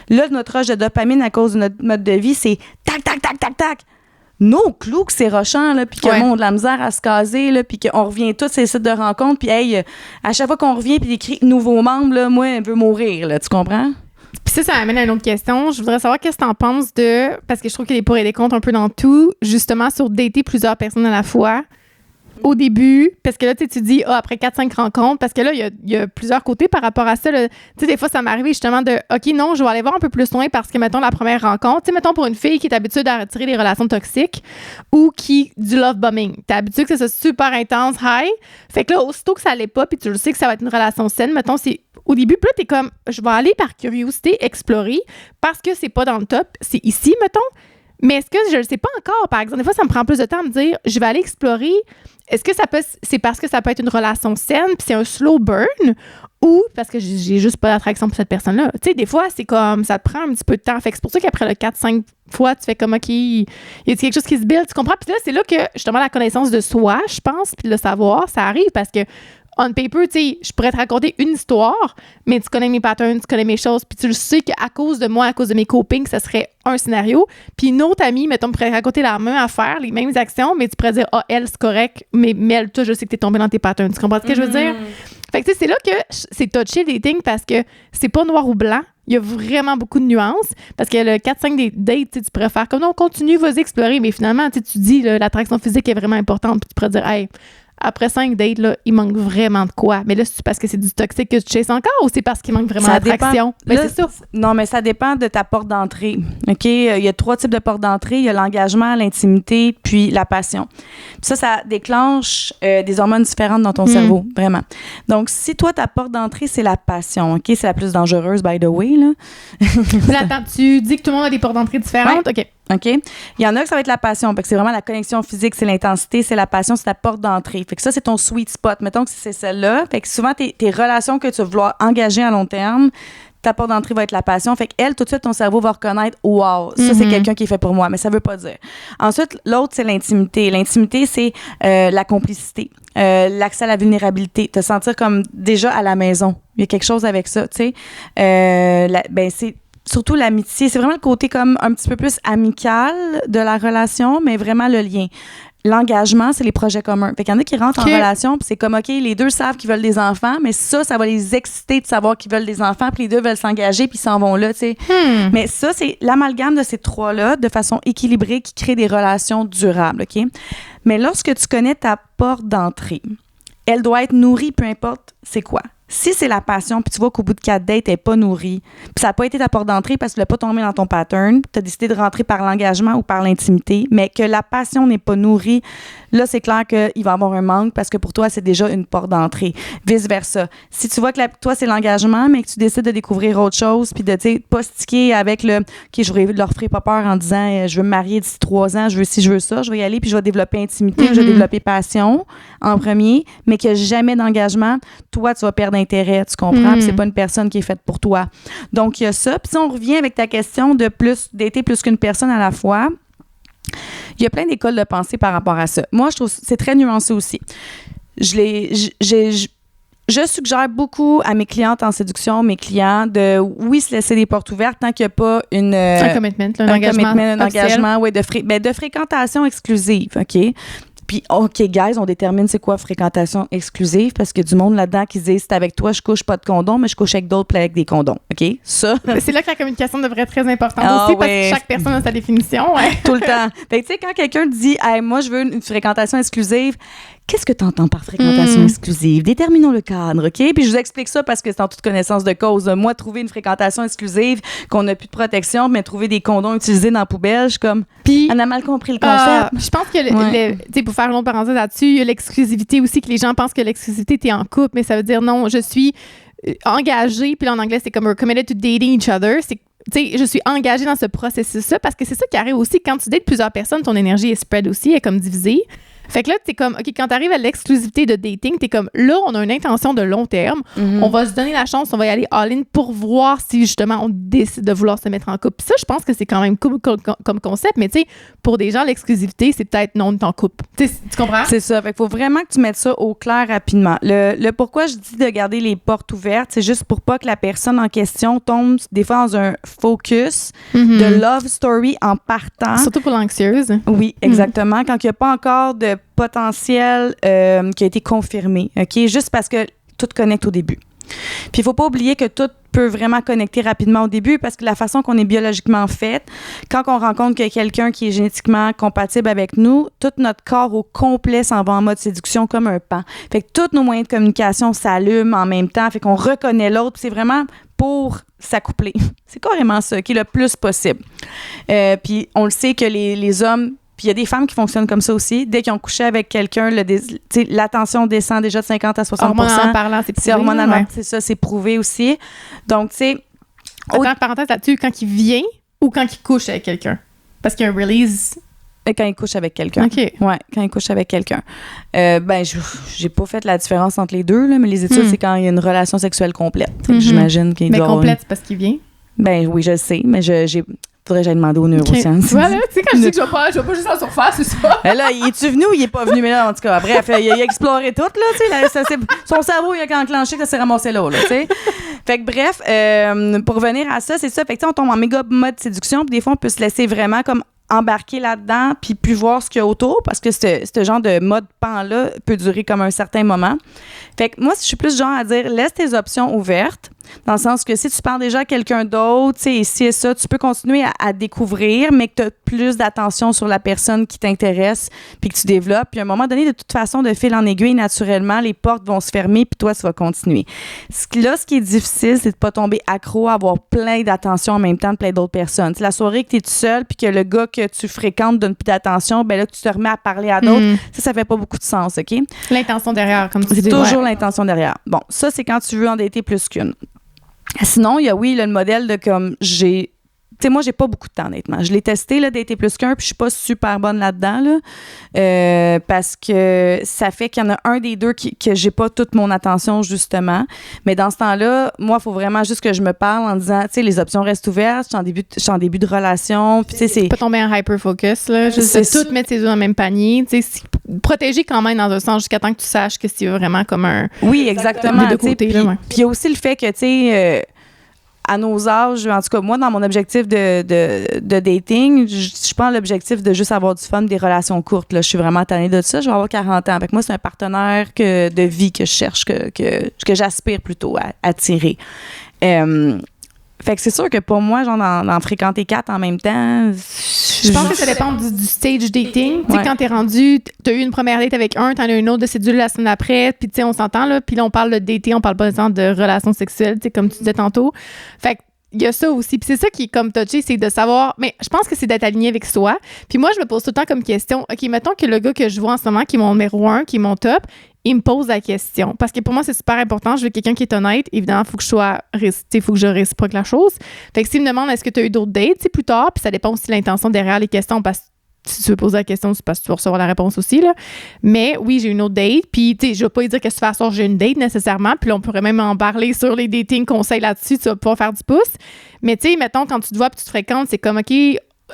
Là, notre rush de dopamine à cause de notre mode de vie, c'est tac tac tac tac tac. Nos clous que c'est rochant là, puis que on a de la misère à se caser là, puis qu'on revient tous ces sites de rencontres, puis hey, à chaque fois qu'on revient puis écrit nouveaux membres là, moi elle veut mourir là, tu comprends? Puis ça amène à une autre question. Je voudrais savoir qu'est-ce que t'en penses de... Parce que je trouve qu'il y a des pour et des contre un peu dans tout. Justement, sur dater plusieurs personnes à la fois. au début, parce que là, tu dis, après 4-5 rencontres, parce que là, il y a plusieurs côtés par rapport à ça. Tu sais, des fois, ça m'est arrivé justement de, OK, non, je vais aller voir un peu plus loin parce que, mettons, la première rencontre, tu sais, mettons, pour une fille qui est habituée à retirer des relations toxiques ou du love bombing. T'es habitué que ça soit super intense, high. Fait que là, aussitôt que ça allait pas, puis tu le sais que ça va être une relation saine, mettons, c'est au début, puis là, t'es comme, je vais aller par curiosité explorer parce que c'est pas dans le top, c'est ici, mettons. Mais est-ce que je le sais pas encore, par exemple? Des fois, ça me prend plus de temps à me dire, je vais aller explorer. Est-ce que c'est parce que ça peut être une relation saine, puis c'est un slow burn, ou parce que j'ai juste pas d'attraction pour cette personne-là? Tu sais, des fois, c'est comme, ça te prend un petit peu de temps. Fait que c'est pour ça qu'après le 4-5 fois, tu fais comme, OK, il y a quelque chose qui se build, tu comprends? Puis là, c'est là que, justement, la connaissance de soi, je pense, puis de le savoir, ça arrive parce que on paper, tu sais, je pourrais te raconter une histoire, mais tu connais mes patterns, tu connais mes choses, puis tu le sais qu'à cause de moi, à cause de mes copings, ça serait un scénario. Puis une autre amie, mettons, pourrait raconter la même affaire, les mêmes actions, mais tu pourrais dire, elle, c'est correct, mais elle, toi, je sais que t'es tombée dans tes patterns. Tu comprends ce que je veux dire? Fait que, tu sais, c'est là que c'est touché le dating parce que c'est pas noir ou blanc. Il y a vraiment beaucoup de nuances parce que le 4-5 des dates, tu pourrais faire comme non, continue, vas-y explorer, mais finalement, tu dis, l'attraction physique est vraiment importante, puis tu pourrais dire, hey, après 5 dates, là, il manque vraiment de quoi? Mais là, c'est parce que c'est du toxique que tu chasses encore ou c'est parce qu'il manque vraiment d'attraction? Mais c'est ça. Non, mais ça dépend de ta porte d'entrée. OK? Il y a 3 types de portes d'entrée. Il y a l'engagement, l'intimité, puis la passion. Puis ça déclenche des hormones différentes dans ton cerveau, vraiment. Donc, si toi, ta porte d'entrée, c'est la passion, OK? C'est la plus dangereuse, by the way, là. Mais attends, tu dis que tout le monde a des portes d'entrée différentes? Ouais. OK? Il y en a que ça va être la passion, parce que c'est vraiment la connexion physique, c'est l'intensité, c'est la passion, c'est ta porte d'entrée. Fait que ça, c'est ton sweet spot. Mettons que c'est celle-là. Fait que souvent, tes relations que tu vas vouloir engager à long terme, ta porte d'entrée va être la passion. Fait qu'elle, tout de suite, ton cerveau va reconnaître « Wow, ça, c'est quelqu'un qui est fait pour moi », mais ça veut pas dire. Ensuite, l'autre, c'est l'intimité. L'intimité, c'est la complicité, l'accès à la vulnérabilité, te sentir comme déjà à la maison. Il y a quelque chose avec ça, tu sais. C'est surtout l'amitié. C'est vraiment le côté comme un petit peu plus amical de la relation, mais vraiment le lien. L'engagement, c'est les projets communs. Fait qu'il y en a qui rentrent en relation, puis c'est comme, OK, les deux savent qu'ils veulent des enfants, mais ça va les exciter de savoir qu'ils veulent des enfants, puis les deux veulent s'engager, puis ils s'en vont là, tu sais. Mais ça, c'est l'amalgame de ces trois-là, de façon équilibrée, qui crée des relations durables, OK? Mais lorsque tu connais ta porte d'entrée, elle doit être nourrie, peu importe c'est quoi. Si c'est la passion, puis tu vois qu'au bout de 4 dates, elle n'est pas nourrie, puis ça n'a pas été ta porte d'entrée parce que tu l'as pas tombé dans ton pattern, tu as décidé de rentrer par l'engagement ou par l'intimité, mais que la passion n'est pas nourrie, là, c'est clair qu'il va y avoir un manque parce que pour toi, c'est déjà une porte d'entrée. Vice-versa. Si tu vois que toi, c'est l'engagement, mais que tu décides de découvrir autre chose, puis de, tu sais, pas sticker avec le « OK, je leur ferai pas peur en disant je veux me marier d'ici 3 ans, je veux ça, je vais y aller, puis je vais développer intimité, je vais développer passion en premier, mais que jamais d'engagement, toi, tu vas perdre intérêt, tu comprends? Puis c'est pas une personne qui est faite pour toi. Donc, il y a ça. Puis si on revient avec ta question de dater plus qu'une personne à la fois, il y a plein d'écoles de pensée par rapport à ça. Moi, je trouve que c'est très nuancé aussi. Je suggère beaucoup à mes clientes en séduction, mes clients, de, oui, se laisser des portes ouvertes tant qu'il n'y a pas un commitment, un engagement, ouais, de fréquentation exclusive, OK? Puis, OK, guys, on détermine c'est quoi fréquentation exclusive parce qu'il y a du monde là-dedans qui dit c'est avec toi, je couche pas de condom, mais je couche avec d'autres avec des condoms. OK? Ça. C'est là que la communication devrait être très importante aussi parce que chaque personne a sa définition. Ouais. Tout le temps. Fait que, tu sais, quand quelqu'un te dit hey, moi, je veux une fréquentation exclusive, qu'est-ce que tu entends par fréquentation exclusive? Déterminons le cadre, OK? Puis je vous explique ça parce que c'est en toute connaissance de cause. Moi, trouver une fréquentation exclusive, qu'on n'a plus de protection, mais trouver des condoms utilisés dans la poubelle, je suis comme, on a mal compris le concept. Je pense que, tu sais, pour faire une autre parenthèse là-dessus, il y a l'exclusivité aussi, que les gens pensent que l'exclusivité, t'es en couple, mais ça veut dire non, je suis engagée, puis là, en anglais, c'est comme we're committed to dating each other. C'est tu sais, je suis engagée dans ce processus-là parce que c'est ça qui arrive aussi. Quand tu dates plusieurs personnes, ton énergie est spread aussi, elle est comme divisée. Fait que là, t'es comme, OK, quand t'arrives à l'exclusivité de dating, t'es comme, là, on a une intention de long terme. On va se donner la chance, on va y aller all-in pour voir si, justement, on décide de vouloir se mettre en couple. Puis ça, je pense que c'est quand même cool comme concept, mais tu sais, pour des gens, l'exclusivité, c'est peut-être non, t'es en couple. Tu comprends? C'est ça. Fait qu'il faut vraiment que tu mettes ça au clair rapidement. Le pourquoi je dis de garder les portes ouvertes, c'est juste pour pas que la personne en question tombe, des fois, dans un focus de love story en partant. Surtout pour l'anxieuse. Oui, exactement. Quand il n'y a pas encore de potentiel qui a été confirmé, OK? Juste parce que tout connecte au début. Puis il faut pas oublier que tout peut vraiment connecter rapidement au début parce que la façon qu'on est biologiquement faite, quand on rencontre quelqu'un qui est génétiquement compatible avec nous, tout notre corps au complet s'en va en mode séduction comme un pan. Fait que tous nos moyens de communication s'allument en même temps, fait qu'on reconnaît l'autre, c'est vraiment pour s'accoupler. C'est carrément ça qui est le plus possible. Puis on le sait que les hommes, puis il y a des femmes qui fonctionnent comme ça aussi. Dès qu'ils ont couché avec quelqu'un, l'attention descend déjà de 50 à 60%. Hormonalement parlant, c'est prouvé. C'est hormonalement, c'est ça, c'est prouvé aussi. Donc, tu sais... Attends, parenthèse là-dessus, quand il vient ou quand il couche avec quelqu'un? Parce qu'il y a un release... Quand il couche avec quelqu'un. OK. Ouais, quand il couche avec quelqu'un. J'ai pas fait la différence entre les deux, là, mais les études, c'est quand il y a une relation sexuelle complète. J'imagine qu'il doit... Mais complète, c'est parce qu'il vient? Ben oui, je sais, mais faudrait que j'aille demander aux neurosciences. Voilà, tu sais, quand je dis que je vais pas juste en surface, c'est ça. Là, est-tu venu ou il est pas venu? Mais là, en tout cas, bref, il a exploré tout, là, tu sais. Son cerveau, il a enclenché que ça s'est ramassé là, tu sais. Fait que bref, pour revenir à ça, c'est ça. Fait que, on tombe en méga mode séduction, puis des fois, on peut se laisser vraiment comme embarquer là-dedans puis plus voir ce qu'il y a autour parce que ce genre de mode pan-là peut durer comme un certain moment. Fait que moi, je suis plus genre à dire laisse tes options ouvertes dans le sens que si tu parles déjà à quelqu'un d'autre, tu sais, ici et ça, tu peux continuer à découvrir, mais que tu as plus d'attention sur la personne qui t'intéresse puis que tu développes. Puis à un moment donné, de toute façon, de fil en aiguille, naturellement, les portes vont se fermer puis toi, tu vas continuer. Ce qui est difficile, c'est de pas tomber accro à avoir plein d'attention en même temps de plein d'autres personnes. C'est la soirée que tu es tout seul puis que le gars que tu fréquentes donne plus d'attention, ben là, tu te remets à parler à d'autres. Ça fait pas beaucoup de sens, OK? L'intention derrière, comme tu dis. C'est toujours l'intention derrière. Bon, ça, c'est quand tu veux en dater plus qu'une. Sinon, il y a, le modèle de comme tu sais, moi, j'ai pas beaucoup de temps, honnêtement. Je l'ai testé, là, dater plus qu'un, puis je suis pas super bonne là-dedans, là, parce que ça fait qu'il y en a un des deux que j'ai pas toute mon attention, justement. Mais dans ce temps-là, moi, il faut vraiment juste que je me parle en disant, tu sais, les options restent ouvertes, je suis en début de relation, puis tu sais, c'est... Pas tomber en hyper-focus, là. Juste tout mettre ses œufs dans le même panier, tu sais, protéger quand même dans un sens jusqu'à temps que tu saches que c'est vraiment comme un... Oui, exactement. De côté, puis il y a aussi le fait que, tu sais... à nos âges, en tout cas, moi, dans mon objectif de dating, je prends l'objectif de juste avoir du fun, des relations courtes. Là. Je suis vraiment tannée de ça. Je vais avoir 40 ans. Avec moi, c'est un partenaire de vie que je cherche, que j'aspire plutôt à attirer. Fait que c'est sûr que pour moi, genre, d'en fréquenter 4 en même temps... Je pense que ça dépend du stage dating. Tu sais, quand t'es rendu, t'as eu une première date avec un, t'en as une autre de cédule la semaine après, puis tu sais, on s'entend, là, puis là, on parle de dating, on parle pas de relations sexuelles, tu sais, comme tu disais tantôt. Fait que il y a ça aussi. Puis c'est ça qui est comme touché, c'est de savoir... Mais je pense que c'est d'être aligné avec soi. Puis moi, je me pose tout le temps comme question, OK, mettons que le gars que je vois en ce moment, qui est mon numéro 1, qui est mon top, il me pose la question. Parce que pour moi, c'est super important. Je veux quelqu'un qui est honnête. Évidemment, il faut que je réciproque la chose. Fait que s'il me demande est-ce que tu as eu d'autres dates, plus tard, puis ça dépend aussi de l'intention derrière les questions, parce que si tu veux poser la question, c'est parce que tu vas recevoir la réponse aussi, là. Mais oui, j'ai une autre date. Puis, tu sais, je vais pas lui dire que ce soir, j'ai une date nécessairement. Puis là, on pourrait même en parler sur les dating conseils là-dessus. Tu vas pouvoir faire du pouce. Mais, tu sais, mettons, quand tu te vois puis tu te fréquentes, c'est comme, OK,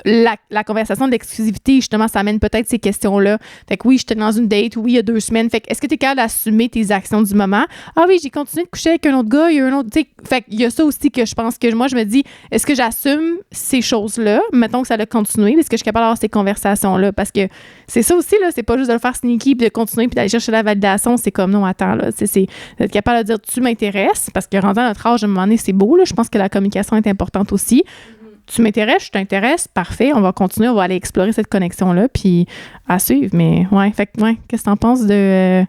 la conversation de l'exclusivité, justement, ça amène peut-être ces questions-là. Fait que oui, j'étais dans une date, oui, il y a 2 semaines. Fait que est-ce que tu es capable d'assumer tes actions du moment? Ah oui, j'ai continué de coucher avec un autre gars, il y a un autre. Fait qu'il y a ça aussi que je pense que moi, je me dis, est-ce que j'assume ces choses-là? Mettons que ça a continué, est-ce que je suis capable d'avoir ces conversations-là? Parce que c'est ça aussi, là, c'est pas juste de le faire sneaky puis de continuer puis d'aller chercher la validation. C'est comme, non, attends, là, c'est d'être capable de dire, tu m'intéresses, parce que rendu à notre âge, à un moment donné, c'est beau, là. Je pense que la communication est importante aussi. Tu m'intéresses, je t'intéresse, parfait, on va continuer, on va aller explorer cette connexion-là, puis à suivre. Mais ouais, fait que, ouais, qu'est-ce que t'en penses de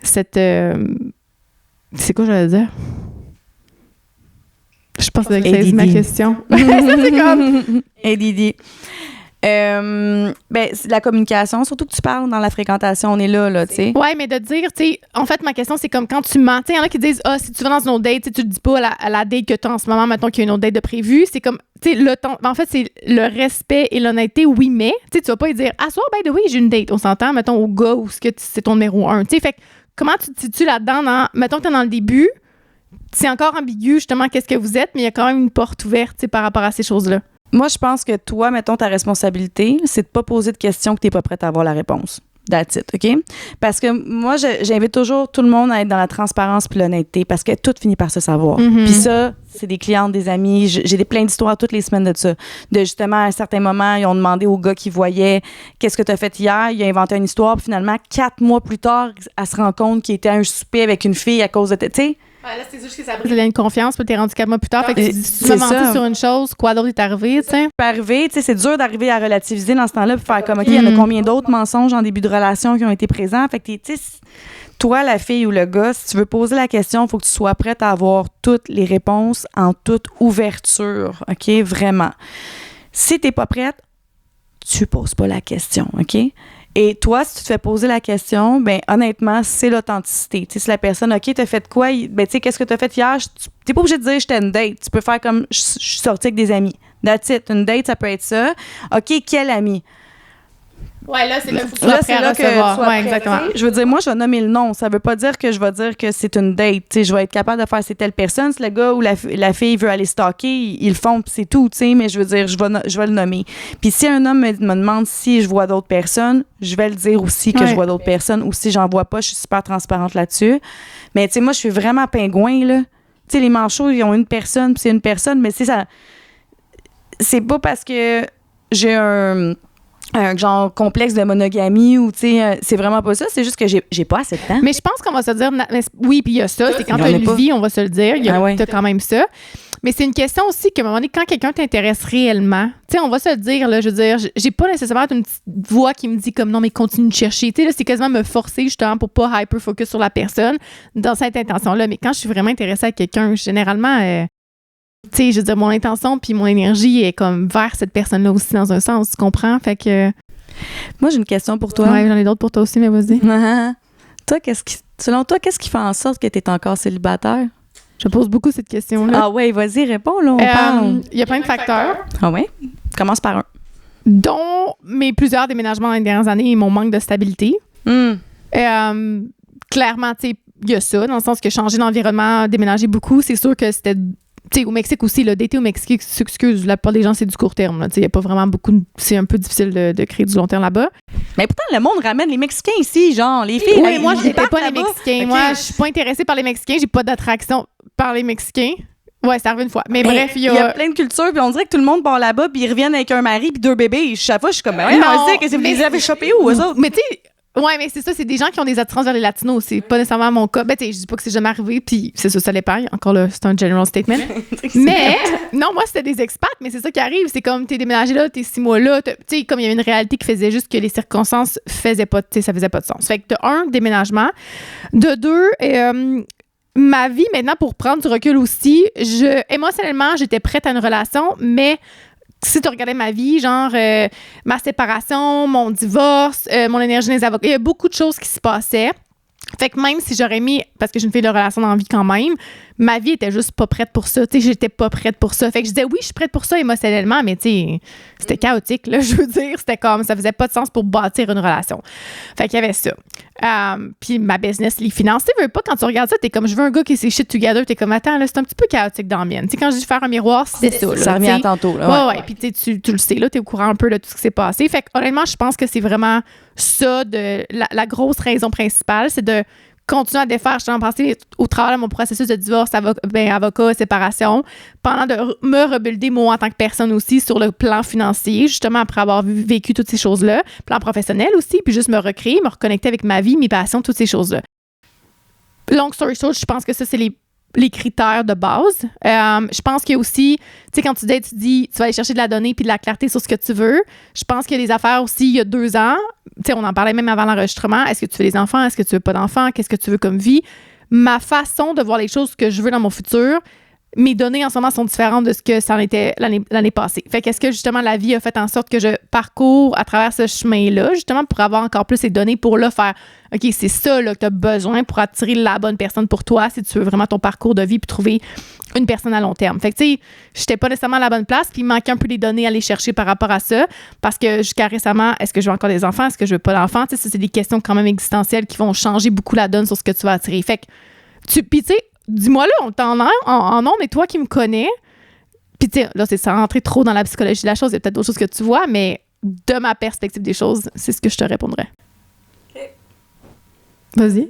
cette... c'est quoi j'allais dire? Je pense que ça dit ma question. C'est comme... ADD. La communication, surtout que tu parles dans la fréquentation, on est là, tu sais. Ouais, mais de dire, tu sais, en fait, ma question, c'est comme quand tu mens. Tu sais, il y en a qui disent, si tu vas dans une autre date, tu le dis pas à la date que tu as en ce moment, mettons qu'il y a une autre date de prévue. C'est comme, tu sais, le temps. En fait, c'est le respect et l'honnêteté, oui, mais, tu sais, tu vas pas lui dire, soir, by the way, j'ai une date. On s'entend, mettons, au gars ou c'est ton numéro 1. Tu sais, fait que, comment tu te situes là-dedans, mettons que t'es dans le début, c'est encore ambigu, justement, qu'est-ce que vous êtes, mais il y a quand même une porte ouverte, tu sais, par rapport à ces choses-là. Moi, je pense que toi, mettons, ta responsabilité, c'est de pas poser de questions que tu n'es pas prête à avoir la réponse. That's it, OK? Parce que moi, j'invite toujours tout le monde à être dans la transparence puis l'honnêteté parce que tout finit par se savoir. Puis ça, c'est des clientes, des amis. J'ai plein d'histoires toutes les semaines de ça. De justement, à un certain moment, ils ont demandé au gars qui voyait qu'est-ce que tu as fait hier. Il a inventé une histoire. Puis finalement, 4 mois plus tard, elle se rend compte qu'il était à un souper avec une fille à cause de... Tu sais? Là, c'est juste que ça brise une confiance, puis t'es rendu 4 mois plus tard. Fait que tu m'as menti sur une chose, quoi d'autre est arrivé, tu sais? Ça peut arriver, tu sais, c'est dur d'arriver à relativiser dans ce temps-là, puis faire comme, OK, il y en a combien d'autres mensonges en début de relation qui ont été présents? Fait que, tu sais, toi, la fille ou le gars, si tu veux poser la question, il faut que tu sois prête à avoir toutes les réponses en toute ouverture, OK? Vraiment. Si t'es pas prête, tu poses pas la question, OK? Et toi, si tu te fais poser la question, ben honnêtement, c'est l'authenticité. Tu sais, si la personne, OK, t'as fait quoi? Ben, tu sais, qu'est-ce que t'as fait hier? T'es pas obligé de dire, j'étais une date. Tu peux faire comme, je suis sortie avec des amis. That's it. Une date, ça peut être ça. OK, quel ami? Ouais, là, c'est là, faut que tu sois prêt à recevoir. Ouais, exactement. Je veux dire, moi, je vais nommer le nom. Ça veut pas dire que je vais dire que c'est une date. Tu sais, je vais être capable de faire c'est telle personne. Si le gars ou la fille veut aller stalker, ils le font, puis c'est tout, tu sais. Mais je veux dire, je vais le nommer. Puis si un homme me demande si je vois d'autres personnes, je vais le dire aussi que je vois d'autres personnes. Ou si j'en vois pas, je suis super transparente là-dessus. Mais tu sais, moi, je suis vraiment pingouin, là. Tu sais, les manchots, ils ont une personne, puis c'est une personne. Mais c'est ça. C'est pas parce que j'ai un genre complexe de monogamie ou tu sais c'est vraiment pas ça, c'est juste que j'ai pas assez de temps. Mais je pense qu'on va se dire oui, puis il y a ça, c'est quand t'as une vie, on va se le dire, t'as quand même ça. Mais c'est une question aussi qu'à un moment donné, quand quelqu'un t'intéresse réellement, tu sais, on va se le dire, là, je veux dire, j'ai pas nécessairement une petite voix qui me dit comme non, mais continue de chercher. Tu sais, là, c'est quasiment me forcer justement pour pas hyper-focus sur la personne dans cette intention-là. Mais quand je suis vraiment intéressée à quelqu'un, généralement, tu sais, je veux dire, mon intention puis mon énergie est comme vers cette personne-là aussi dans un sens, tu comprends? Fait que... Moi, j'ai une question pour toi. Ouais, j'en ai d'autres pour toi aussi, mais vas-y. Toi, selon toi, qu'est-ce qui fait en sorte que tu es encore célibataire? Je pose beaucoup cette question-là. Ah ouais, vas-y, réponds, là, on parle. Il y a plein de facteurs. Ah ouais? Commence par un. Dont mes plusieurs déménagements dans les dernières années et mon manque de stabilité. Clairement, tu sais, il y a ça, dans le sens que changer d'environnement, déménager beaucoup, c'est sûr que c'était... Tu sais, au Mexique aussi, là, d'été au Mexique, excuse, la plupart des gens, c'est du court terme. Il n'y a pas vraiment beaucoup... C'est un peu difficile de créer du long terme là-bas. Mais pourtant, le monde ramène les Mexicains ici, genre, les filles. Oui, moi, je n'étais pas les Mexicains. Okay. Moi, je suis pas intéressée par les Mexicains. J'ai pas d'attraction par les Mexicains. Ouais, c'est arrivé une fois. Mais bref, il y a plein de cultures, puis on dirait que tout le monde part là-bas, puis ils reviennent avec un mari puis 2 bébés. Chaque fois, je suis comme, ben ouais, qu'est-ce que vous les avez chopés où, eux autres? Mais tu sais... Ouais, mais c'est ça, c'est des gens qui ont des attirances vers les latinos. C'est pas nécessairement mon cas. Ben, tu sais, je dis pas que c'est jamais arrivé, puis c'est ça dépend. Encore là, c'est un general statement. Mais, non, moi, c'était des expats, mais c'est ça qui arrive. C'est comme, t'es déménagé là, t'es 6 mois là. Tu sais, comme il y avait une réalité qui faisait juste que les circonstances faisaient pas, tu sais, ça faisait pas de sens. Fait que de un, déménagement. De deux, ma vie, maintenant, pour prendre du recul aussi, émotionnellement, j'étais prête à une relation, mais si tu regardais ma vie, genre ma séparation, mon divorce, mon énergie dans les avocats, il y a beaucoup de choses qui se passaient. Fait que même si j'aurais mis, parce que j'ai une fille de relation dans la vie quand même, ma vie était juste pas prête pour ça. Tu sais, j'étais pas prête pour ça. Fait que je disais, oui, je suis prête pour ça émotionnellement, mais tu sais, c'était chaotique, là, je veux dire. C'était comme, ça faisait pas de sens pour bâtir une relation. Fait qu'il y avait ça. Puis ma business, les finances, tu veux pas, quand tu regardes ça, t'es comme, je veux un gars qui s'est shit together, t'es comme, attends, là, c'est un petit peu chaotique dans la mienne. Tu sais, quand je dis faire un miroir, c'est ça, là. Ça revient à tantôt, là. Ouais. Puis tu le sais, là, t'es au courant un peu de tout ce qui s'est passé. Fait que, honnêtement, je pense que c'est vraiment ça, la grosse raison principale, c'est de continuer à défaire. Je suis en passé au travers de mon processus de divorce, avocat, séparation, pendant de me rebuilder moi en tant que personne aussi sur le plan financier, justement après avoir vécu toutes ces choses-là, plan professionnel aussi, puis juste me recréer, me reconnecter avec ma vie, mes passions, toutes ces choses-là. Long story short, je pense que ça, c'est les critères de base. Je pense qu'il y a aussi, tu sais, quand tu dates, tu dis, tu vas aller chercher de la donnée puis de la clarté sur ce que tu veux. Je pense qu'il y a des affaires aussi, il y a 2 ans, tu sais, on en parlait même avant l'enregistrement. Est-ce que tu veux des enfants? Est-ce que tu veux pas d'enfants? Qu'est-ce que tu veux comme vie? Ma façon de voir les choses que je veux dans mon futur, mes données en ce moment sont différentes de ce que ça en était l'année passée. Fait qu'est-ce que justement la vie a fait en sorte que je parcours à travers ce chemin-là, justement pour avoir encore plus ces données pour là faire OK, c'est ça là, que tu as besoin pour attirer la bonne personne pour toi si tu veux vraiment ton parcours de vie puis trouver une personne à long terme. Fait que tu sais, j'étais pas nécessairement à la bonne place puis il manquait un peu des données à aller chercher par rapport à ça parce que jusqu'à récemment, est-ce que je veux encore des enfants? Est-ce que je veux pas d'enfants? Tu sais, c'est des questions quand même existentielles qui vont changer beaucoup la donne sur ce que tu vas attirer. Fait que puis tu sais, dis-moi là, on t'en a en ondes, et toi qui me connais, puis tu sais, là, c'est sans rentrer trop dans la psychologie de la chose, il y a peut-être d'autres choses que tu vois, mais de ma perspective des choses, c'est ce que je te répondrais. OK. Vas-y.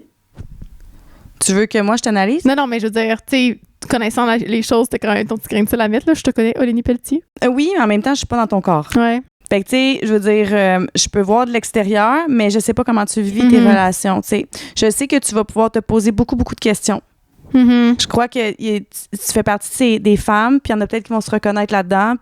Tu veux que moi, je t'analyse? Non, mais je veux dire, tu sais, connaissant les choses, t'as quand même ton petit grain de sel à mettre, là. Je te connais, Olénie Pelletier. Oui, mais en même temps, je suis pas dans ton corps. Ouais. Fait que, tu sais, je veux dire, je peux voir de l'extérieur, mais je sais pas comment tu vis tes relations, tu sais. Je sais que tu vas pouvoir te poser beaucoup, beaucoup de questions. Je crois que tu fais partie des femmes, puis il y en a peut-être qui vont se reconnaître là-dedans,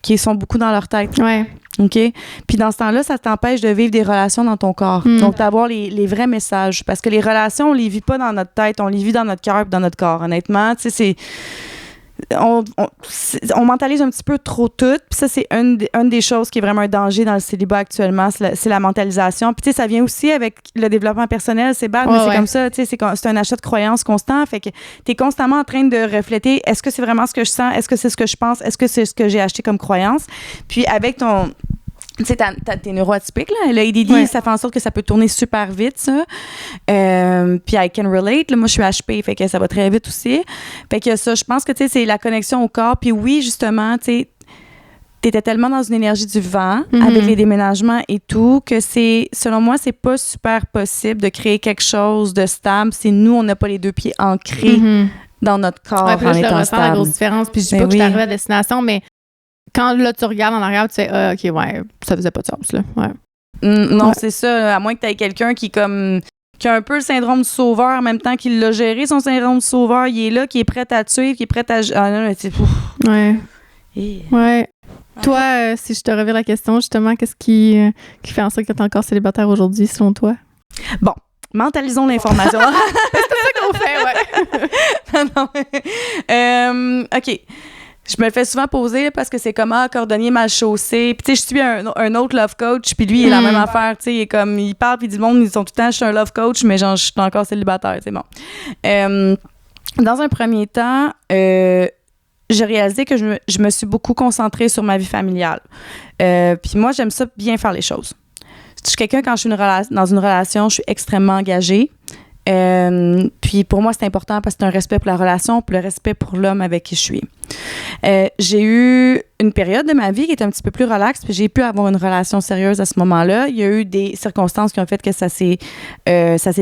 qui sont beaucoup dans leur tête. Ouais. OK? Puis dans ce temps-là, ça t'empêche de vivre des relations dans ton corps. Donc, d'avoir les vrais messages. Parce que les relations, on les vit pas dans notre tête, on les vit dans notre cœur et dans notre corps. Honnêtement, tu sais, c'est... On mentalise un petit peu trop tout. Puis ça, c'est une des choses qui est vraiment un danger dans le célibat actuellement, c'est la mentalisation. Puis tu sais, ça vient aussi avec le développement personnel, c'est bad, mais c'est comme ça, tu sais, c'est un achat de croyances constant. Fait que t'es constamment en train de refléter, est-ce que c'est vraiment ce que je sens? Est-ce que c'est ce que je pense? Est-ce que c'est ce que j'ai acheté comme croyance? Puis avec ton... Tu sais, t'es neuroatypique, là. Le ADD, ça fait en sorte que ça peut tourner super vite, ça. Puis I can relate. Là, moi, je suis HP, fait que ça va très vite aussi. Fait que ça, je pense que, tu sais, c'est la connexion au corps. Puis oui, justement, tu sais, t'étais tellement dans une énergie du vent avec les déménagements et tout que selon moi, c'est pas super possible de créer quelque chose de stable si nous, on n'a pas les deux pieds ancrés dans notre corps en étant stable. Je ressens la grosse différence. Puis je dis pas que je suis arrivée à destination, mais quand là, tu regardes en arrière, tu sais, OK, ouais, ça faisait pas de sens, là. Ouais. Non, c'est ça. À moins que tu aies quelqu'un qui a un peu le syndrome du sauveur en même temps qu'il l'a géré, son syndrome du sauveur. Il est là, qui est prêt à te suivre, qui est prêt à... Ah non, mais c'est... Ouais. Ouais. Toi, si je te reviens la question, justement, qu'est-ce qui fait en sorte que tu es encore célibataire aujourd'hui, selon toi? Bon, mentalisons l'information. C'est ça qu'on fait, non. OK. Je me le fais souvent poser parce que c'est comment cordonnier mal chaussé. Puis tu sais, je suis un autre love coach, puis lui, il est la même affaire. Tu sais, il parle, puis il dit le monde, ils sont tout le temps, je suis un love coach, mais genre, je suis encore célibataire, c'est bon. Dans un premier temps, j'ai réalisé que je me suis beaucoup concentrée sur ma vie familiale. Puis moi, j'aime ça bien faire les choses. Je suis quelqu'un, quand je suis dans une relation, je suis extrêmement engagée. Puis pour moi, c'est important parce que c'est un respect pour la relation, puis le respect pour l'homme avec qui je suis. J'ai eu une période de ma vie qui était un petit peu plus relaxe, puis j'ai pu avoir une relation sérieuse à ce moment-là. Il y a eu des circonstances qui ont fait que ça s'est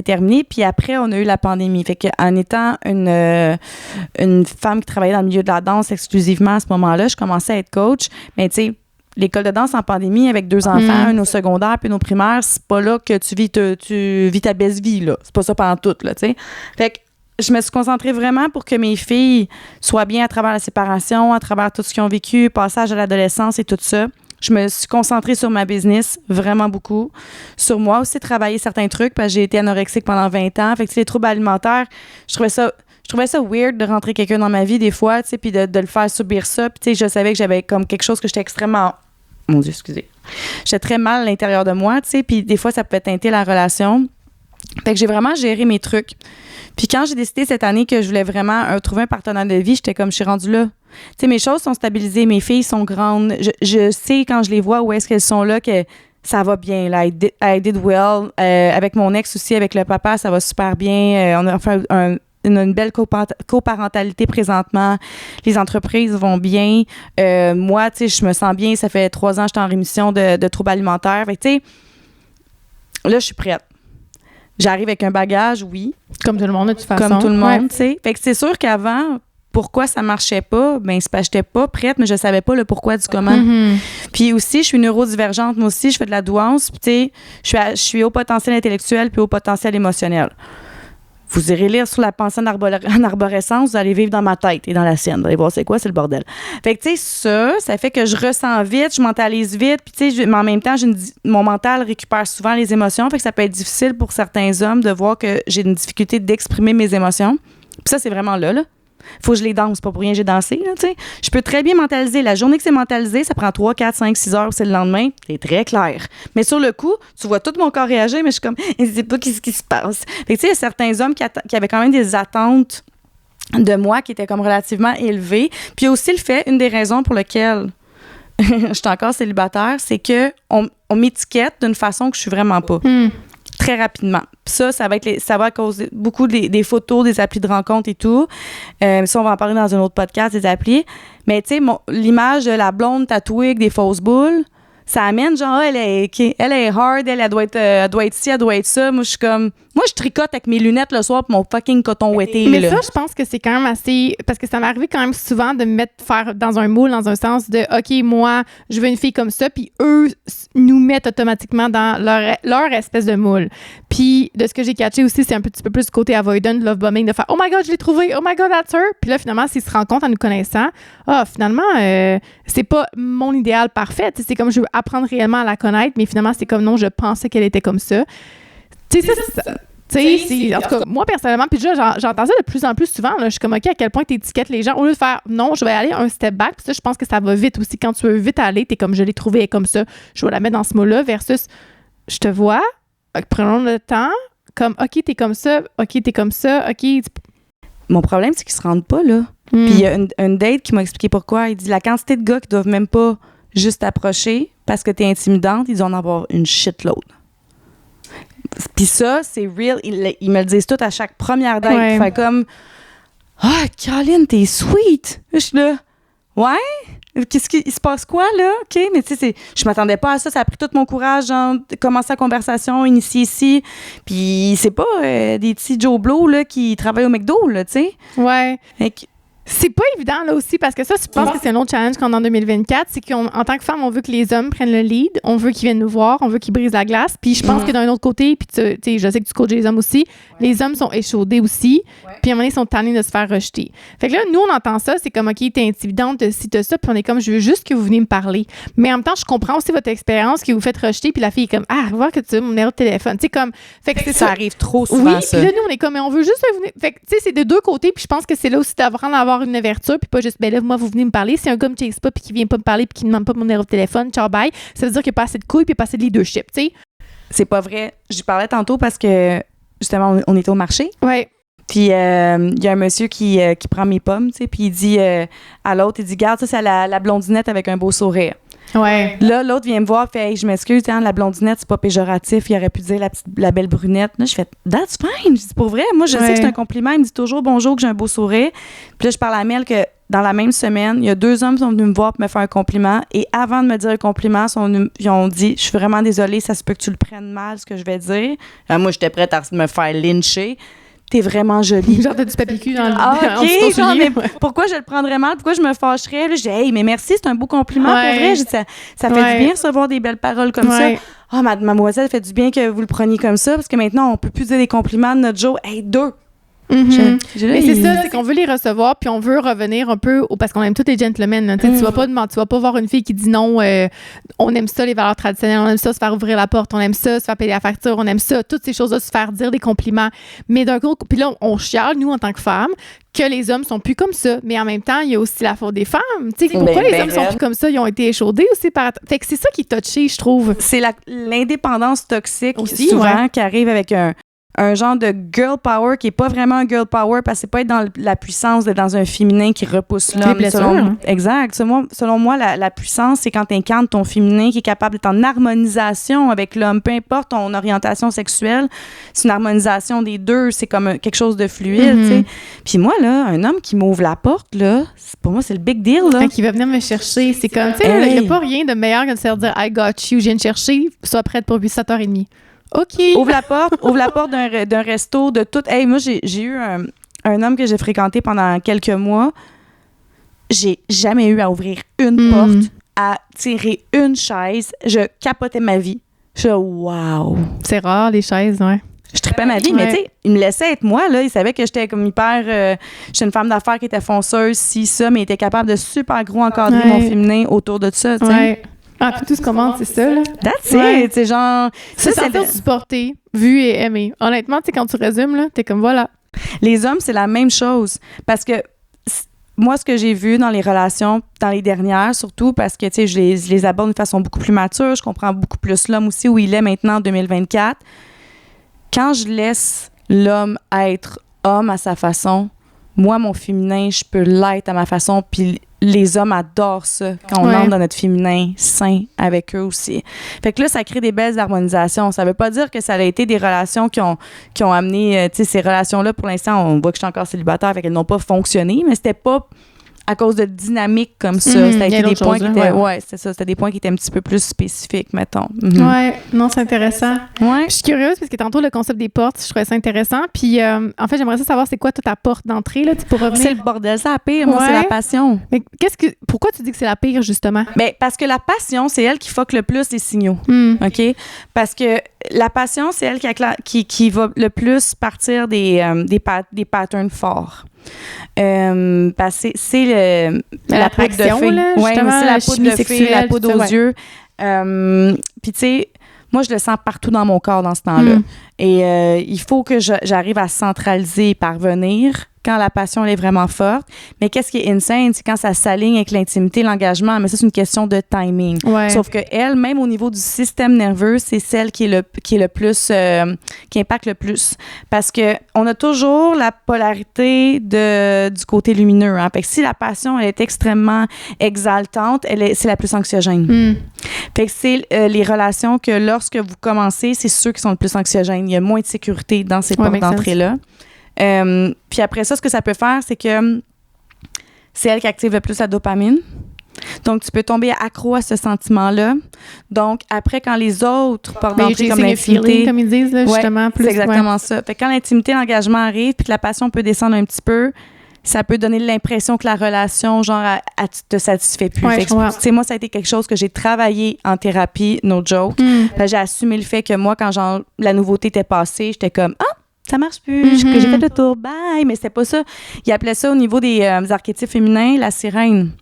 terminé, puis après, on a eu la pandémie. Fait qu'en étant une femme qui travaillait dans le milieu de la danse exclusivement à ce moment-là, je commençais à être coach, mais tu sais, l'école de danse en pandémie avec 2 enfants, un au secondaire puis un au primaire, c'est pas là que tu vis ta belle vie, là. C'est pas ça pendant tout, là, tu sais. Fait que je me suis concentrée vraiment pour que mes filles soient bien à travers la séparation, à travers tout ce qu'ils ont vécu, passage à l'adolescence et tout ça. Je me suis concentrée sur ma business, vraiment beaucoup. Sur moi aussi, travailler certains trucs, parce que j'ai été anorexique pendant 20 ans. Fait que les troubles alimentaires, je trouvais ça weird de rentrer quelqu'un dans ma vie des fois, tu sais, puis de le faire subir ça. Puis tu sais, je savais que j'avais comme quelque chose que j'étais extrêmement... Mon Dieu, excusez. J'étais très mal à l'intérieur de moi, tu sais, puis des fois, ça pouvait teinter la relation. Fait que j'ai vraiment géré mes trucs. Puis quand j'ai décidé cette année que je voulais vraiment trouver un partenaire de vie, j'étais comme, je suis rendue là. Tu sais, mes choses sont stabilisées, mes filles sont grandes. Je sais quand je les vois où est-ce qu'elles sont là que ça va bien. Là, I did well. Avec mon ex aussi, avec le papa, ça va super bien. On a fait une belle coparentalité présentement. Les entreprises vont bien. Moi, tu sais, je me sens bien. Ça fait 3 ans que j'étais en rémission de troubles alimentaires. Fait que, tu sais, là, je suis prête. J'arrive avec un bagage, oui. Comme tout le monde, de toute façon. Comme tout le monde, tu sais. Fait que c'est sûr qu'avant, pourquoi ça marchait pas? Ben, c'est parce que j'étais pas prête, mais je savais pas le pourquoi du comment. Puis aussi, je suis neurodivergente. Moi aussi, je fais de la douance. Puis, tu sais, je suis haut potentiel intellectuel puis haut potentiel émotionnel. Vous irez lire sur la pensée en arborescence, vous allez vivre dans ma tête et dans la sienne. Vous allez voir c'est quoi, c'est le bordel. Fait que, tu sais, ça fait que je ressens vite, je mentalise vite, puis tu sais, mais en même temps, mon mental récupère souvent les émotions, fait que ça peut être difficile pour certains hommes de voir que j'ai une difficulté d'exprimer mes émotions. Puis ça, c'est vraiment là. Faut que je les danse, pas pour rien j'ai dansé, là, tu sais. Je peux très bien mentaliser. La journée que c'est mentalisé, ça prend 3, 4, 5, 6 heures, c'est le lendemain. C'est très clair. Mais sur le coup, tu vois tout mon corps réagir, mais je suis comme, je sais pas ce qui se passe. Fait que, tu sais, il y a certains hommes qui avaient quand même des attentes de moi qui étaient comme relativement élevées. Puis aussi le fait, une des raisons pour lesquelles je suis encore célibataire, c'est que on m'étiquette d'une façon que je suis vraiment pas. Très rapidement. Puis ça va causer beaucoup des photos, des applis de rencontres et tout. Ça, on va en parler dans un autre podcast, des applis. Mais tu sais, l'image de la blonde tatouée avec des fausses boules, ça amène genre, elle est hard, elle doit être ci, elle doit être ça. Moi, je tricote avec mes lunettes le soir pour mon fucking coton ouetté. Mais là. ça, je pense que c'est quand même assez... Parce que ça m'est arrivé quand même souvent de me faire dans un moule, dans un sens de, OK, moi, je veux une fille comme ça, puis eux nous mettent automatiquement dans leur espèce de moule. Puis de ce que j'ai catché aussi, c'est un petit peu plus le côté avoidant, love bombing, de faire « Oh my God, je l'ai trouvé! Oh my God, that's her! » Puis là, finalement, s'ils se rendent compte en nous connaissant, finalement, c'est pas mon idéal parfait. T'sais, c'est comme je veux apprendre réellement à la connaître, mais finalement, c'est comme non, je pensais qu'elle était comme ça. Tu sais, en tout cas, moi, personnellement, puis déjà, j'entends ça de plus en plus souvent. Là, je suis comme, OK, à quel point tu étiquettes les gens. Au lieu de faire, non, je vais aller un step back. Puis ça, je pense que ça va vite aussi. Quand tu veux vite aller, t'es comme, je l'ai trouvé, elle est comme ça. Je vais la mettre dans ce mot-là versus, je te vois, prenons le temps, comme, OK, t'es comme ça, OK, t'es comme ça, OK. Mon problème, c'est qu'ils se rendent pas, là. Puis il y a une date qui m'a expliqué pourquoi. Il dit, la quantité de gars qui doivent même pas juste approcher parce que t'es intimidante, ils doivent en avoir une shitload. Puis ça, c'est real. Ils me le disent tout à chaque première date. Ouais. Fait comme, Caroline, t'es sweet. Je suis là, ouais? Il se passe quoi, là? OK, mais tu sais, je m'attendais pas à ça. Ça a pris tout mon courage, genre, de commencer la conversation, initier ici. Puis c'est pas des petits Joe Blow, là, qui travaillent au McDo, là, tu sais. Ouais. Fait C'est pas évident, là aussi, parce que ça, je pense que c'est un autre challenge qu'on a en 2024, c'est qu'en tant que femme, on veut que les hommes prennent le lead, on veut qu'ils viennent nous voir, on veut qu'ils brisent la glace, puis je pense que d'un autre côté, puis tu sais, je sais que tu coaches les hommes aussi, les hommes sont échaudés aussi, puis à un moment donné, ils sont tannés de se faire rejeter. Fait que là, nous, on entend ça, c'est comme, OK, t'es intimidante, si t'as ça, puis on est comme, je veux juste que vous venez me parler. Mais en même temps, je comprends aussi votre expérience, que vous faites rejeter, puis la fille est comme, voir que tu as mon numéro de téléphone. Tu sais, comme, fait que c'est ça arrive trop souvent, oui, puis là, nous, on est comme, mais on veut juste venir. Fait que, tu sais, c'est de deux côtés, puis je pense que c'est là aussi d'apprendre à avoir une ouverture, puis pas juste, ben là, moi, vous venez me parler. Si un gars me chase pas, puis qui vient pas me parler, puis qui ne demande pas mon numéro de téléphone, ciao, bye, ça veut dire qu'il n'y a pas assez de couilles, puis pas assez de leadership, tu sais. C'est pas vrai. J'y parlais tantôt parce que, justement, on était au marché. Ouais. Puis, il y a un monsieur qui prend mes pommes, tu sais, puis il dit à l'autre, il dit, garde, ça, c'est la blondinette avec un beau sourire. Ouais. Là, l'autre vient me voir, fait, hey, je m'excuse, hein, la blondinette, c'est pas péjoratif, il aurait pu dire la belle brunette. Là, je fais, that's fine. Je dis, pour vrai, moi, je sais que c'est un compliment. Il me dit toujours bonjour, que j'ai un beau sourire. Puis là, je parle à Mel que dans la même semaine, il y a 2 hommes qui sont venus me voir pour me faire un compliment. Et avant de me dire un compliment, ils ont dit, je suis vraiment désolée, ça se peut que tu le prennes mal, ce que je vais dire. Moi, j'étais prête à me faire lyncher. T'es vraiment jolie. Genre, t'as du papier cul dans le OK, genre, mais pourquoi je le prendrais mal? Pourquoi je me fâcherais? Là, je dis, hey, mais merci, c'est un beau compliment. Pour vrai, je dis, ça fait du bien de recevoir des belles paroles comme ça. Mademoiselle, ça fait du bien que vous le preniez comme ça, parce que maintenant, on peut plus dire des compliments de notre jour. Hey, 2. Mais c'est ça, c'est qu'on veut les recevoir, puis on veut revenir un peu parce qu'on aime tous les gentlemen. Là. Tu vas pas voir une fille qui dit non, on aime ça, les valeurs traditionnelles, on aime ça, se faire ouvrir la porte, on aime ça, se faire payer la facture, on aime ça, toutes ces choses-là, se faire dire des compliments. Mais d'un coup, puis là, on chiale, nous, en tant que femmes, que les hommes sont plus comme ça. Mais en même temps, il y a aussi la faute des femmes. Tu sais, pourquoi les hommes sont plus comme ça? Ils ont été échaudés aussi par... Fait que c'est ça qui est touché, je trouve. C'est l'indépendance toxique aussi, souvent qui arrive avec un genre de girl power qui est pas vraiment un girl power parce que c'est pas être dans la puissance d'être dans un féminin qui repousse l'homme. Exact. Selon moi, la puissance, c'est quand tu incarnes ton féminin qui est capable d'être en harmonisation avec l'homme. Peu importe ton orientation sexuelle, c'est une harmonisation des deux. C'est comme quelque chose de fluide, tu sais. Puis moi, là, un homme qui m'ouvre la porte, là, pour moi, c'est le big deal, là. Qui va venir me chercher. C'est comme, tu sais, il n'y a pas rien de meilleur que de se dire « I got you, je viens te chercher, sois prête pour 7h30 ». OK. Ouvre la porte d'un resto, de tout. Hey, moi, j'ai eu un homme que j'ai fréquenté pendant quelques mois. J'ai jamais eu à ouvrir une porte, à tirer une chaise. Je capotais ma vie. Je suis wow. C'est rare, les chaises, ouais. Je tripais ma vie, mais tu sais, il me laissait être moi, là. Il savait que j'étais comme hyper... j'étais une femme d'affaires qui était fonceuse, ça, mais il était capable de super gros encadrer mon féminin autour de ça, tu sais. Ouais. Puis tout ce qu'on demande, c'est ça, là. That's it, c'est genre... Se sentir supporté, vu et aimé. Honnêtement, tu sais, quand tu résumes, là, t'es comme, voilà. Les hommes, c'est la même chose. Parce que moi, ce que j'ai vu dans les relations, dans les dernières, surtout, parce que, tu sais, je les aborde d'une façon beaucoup plus mature, je comprends beaucoup plus l'homme aussi, où il est maintenant en 2024. Quand je laisse l'homme être homme à sa façon, moi, mon féminin, je peux l'être à ma façon, puis les hommes adorent ça quand on entre dans notre féminin sain avec eux aussi. Fait que là, ça crée des belles harmonisations. Ça veut pas dire que ça a été des relations qui ont amené, tu sais, ces relations-là, pour l'instant, on voit que je suis encore célibataire, fait qu'elles n'ont pas fonctionné, mais c'était pas à cause de dynamiques comme ça. Il y C'était a des d'autres points qui choses, étaient, ouais. c'était ça. C'était des points qui étaient un petit peu plus spécifiques, mettons. Ouais, non, c'est intéressant. Ouais. Je suis curieuse parce que tantôt, le concept des portes, je trouvais ça intéressant. Puis, en fait, j'aimerais ça savoir c'est quoi ta porte d'entrée, là, pour revenir. C'est le bordel, c'est la pire. Moi, c'est la passion. Mais pourquoi tu dis que c'est la pire, justement? Ben, parce que la passion, c'est elle qui fuck le plus les signaux. OK? Parce que la passion, c'est elle qui va le plus partir des patterns forts. Parce que c'est la poudre de fée. Oui, c'est la poudre de fée, la poudre aux yeux. Puis, tu sais, moi, je le sens partout dans mon corps dans ce temps-là. Et il faut que j'arrive à centraliser et parvenir quand la passion elle est vraiment forte. Mais qu'est-ce qui est insane, c'est quand ça s'aligne avec l'intimité, l'engagement. Mais ça, c'est une question de timing. Ouais. Sauf que elle, même au niveau du système nerveux, c'est celle qui est le plus, qui impacte le plus. Parce que on a toujours la polarité du côté lumineux. Hein. Fait que si la passion, elle est extrêmement exaltante, c'est la plus anxiogène. Fait que c'est les relations que lorsque vous commencez, c'est ceux qui sont le plus anxiogènes. Il y a moins de sécurité dans ces portes d'entrée-là. Puis après ça, ce que ça peut faire, c'est que c'est elle qui active le plus la dopamine. Donc, tu peux tomber accro à ce sentiment-là. Donc, après, quand les autres portent d'entrée comme l'intimité... comme ils disent, là, justement. Plus, c'est exactement ça. Fait que quand l'intimité, l'engagement arrive, puis que la passion peut descendre un petit peu, ça peut donner l'impression que la relation, genre, elle te satisfait plus. Ouais, moi, ça a été quelque chose que j'ai travaillé en thérapie, no joke. J'ai assumé le fait que moi, quand genre, la nouveauté était passée, j'étais comme « Ah! Ça marche plus, que j'ai fait le tour, bye. » Mais c'était pas ça. Ils appelaient ça au niveau des archétypes féminins, la sirène.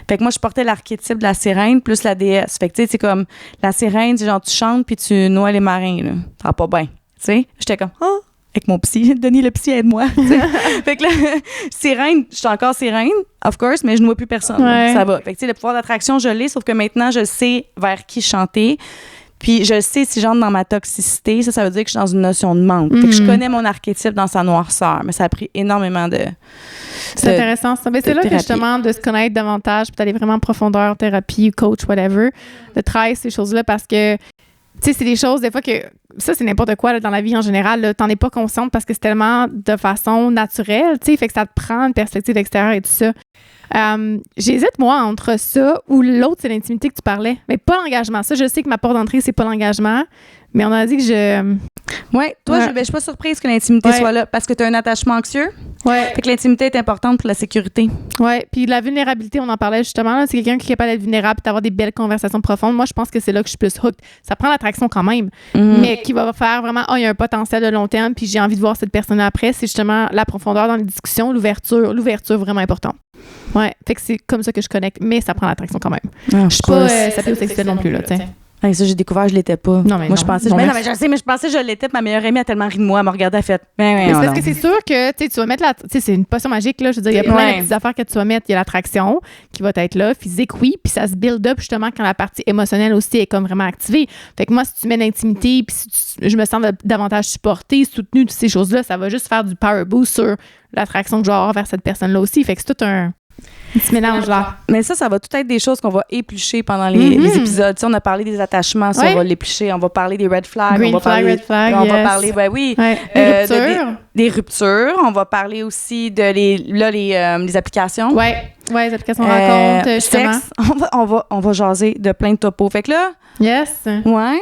Fait que moi, je portais l'archétype de la sirène plus la déesse. Fait que, tu sais, c'est comme la sirène, c'est genre, tu chantes puis tu noies les marins, là. Ça va pas bien. Tu sais? J'étais comme, oh, avec mon psy, Denis le psy, aide-moi. Fait que là, sirène, je suis encore sirène, of course, mais je noie plus personne. Ouais. Ça va. Fait que, tu sais, le pouvoir d'attraction, je l'ai, sauf que maintenant, je sais vers qui chanter. Puis je sais si j'entre dans ma toxicité, ça veut dire que je suis dans une notion de manque. Fait que je connais mon archétype dans sa noirceur, mais ça a pris énormément de... C'est intéressant ça. Mais c'est là que justement de se connaître davantage, puis d'aller vraiment en profondeur, thérapie, coach, whatever, de travailler ces choses-là parce que, tu sais, c'est des choses des fois que... Ça, c'est n'importe quoi là, dans la vie en général. Là, t'en es pas consciente parce que c'est tellement de façon naturelle, tu sais, fait que ça te prend une perspective extérieure et tout ça. J'hésite, moi, entre ça ou l'autre, c'est l'intimité que tu parlais. Mais pas l'engagement. Ça, je sais que ma porte d'entrée, c'est pas l'engagement. Mais on a dit que je... Oui, toi, je suis pas surprise que l'intimité soit là parce que tu as un attachement anxieux. Ouais. Fait que l'intimité est importante pour la sécurité. Oui, puis la vulnérabilité, on en parlait justement. Là, c'est quelqu'un qui est capable d'être vulnérable et d'avoir des belles conversations profondes. Moi, je pense que c'est là que je suis plus hooked. Ça prend l'attraction quand même, mais qui va faire vraiment, il y a un potentiel de long terme, puis j'ai envie de voir cette personne-là après. C'est justement la profondeur dans les discussions, l'ouverture vraiment importante. Ouais, fait que c'est comme ça que je connecte, mais ça prend l'attraction quand même. Je suis pas sapiosexuelle non plus, là, tu sais. Ça, j'ai découvert, je l'étais pas. Non, mais moi, je pensais, je pensais que je l'étais. Ma meilleure amie a tellement ri de moi, elle m'a regardé, elle a fait. Mais c'est parce que c'est sûr que tu vas mettre c'est une potion magique, là. Je veux dire, il y a plein de petites affaires que tu vas mettre. Il y a l'attraction qui va être là, physique, oui, puis ça se build up justement quand la partie émotionnelle aussi est comme vraiment activée. Fait que moi, si tu mets l'intimité, puis je me sens davantage supportée, soutenue, toutes ces choses-là, ça va juste faire du power boost sur l'attraction que je vais avoir vers cette personne-là aussi. Fait que c'est tout un petit mélange là. Mais ça va tout être des choses qu'on va éplucher pendant les épisodes. T'sais, on a parlé des attachements, ça, on va l'éplucher. On va parler des red flags. Green on va flag, red flag, on va parler, des ruptures. Des ruptures. On va parler aussi de les applications. Les applications rencontres, justement. Sexe. On va jaser de plein de topos. Fait que là... Yes. Ouais.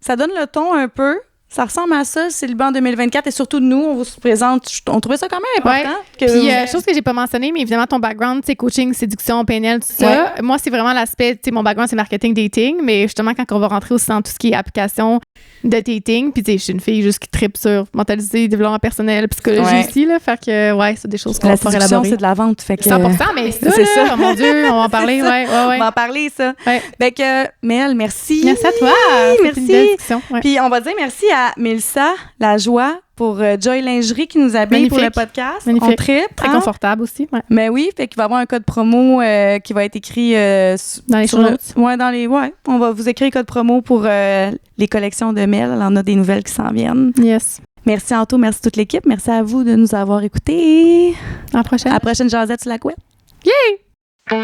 Ça donne le ton un peu. Ça ressemble à ça, c'est le banc 2024 et surtout nous, on vous présente, on trouvait ça quand même important. Puis, chose que j'ai pas mentionné, mais évidemment, ton background, tu sais, coaching, séduction, PNL, tout ça. Moi, c'est vraiment l'aspect, tu sais, mon background, c'est marketing, dating, mais justement, quand on va rentrer aussi dans tout ce qui est application de dating, puis tu sais, je suis une fille juste qui tripe sur mentalité, développement personnel, psychologie aussi, là, fait que, c'est des choses qu'on va pouvoir élaborer. C'est de la vente, fait que... 100%, mais c'est ça, oh mon Dieu, on va en parler, On va en parler, ça. Fait que, Mel, merci. Merci à toi. Merci. Puis on va dire merci à Mélissa Lajoie pour Joy Lingerie qui nous habille pour le podcast. Magnifique. On tripe. Très confortable aussi. Ouais. Mais oui, fait qu'il va y avoir un code promo qui va être écrit dans les notes. On va vous écrire code promo pour les collections de Mel. Elle en a des nouvelles qui s'en viennent. Yes. Merci Anto, merci toute l'équipe. Merci à vous de nous avoir écoutés. À la prochaine. À la prochaine Jazette sur la couette. Yay!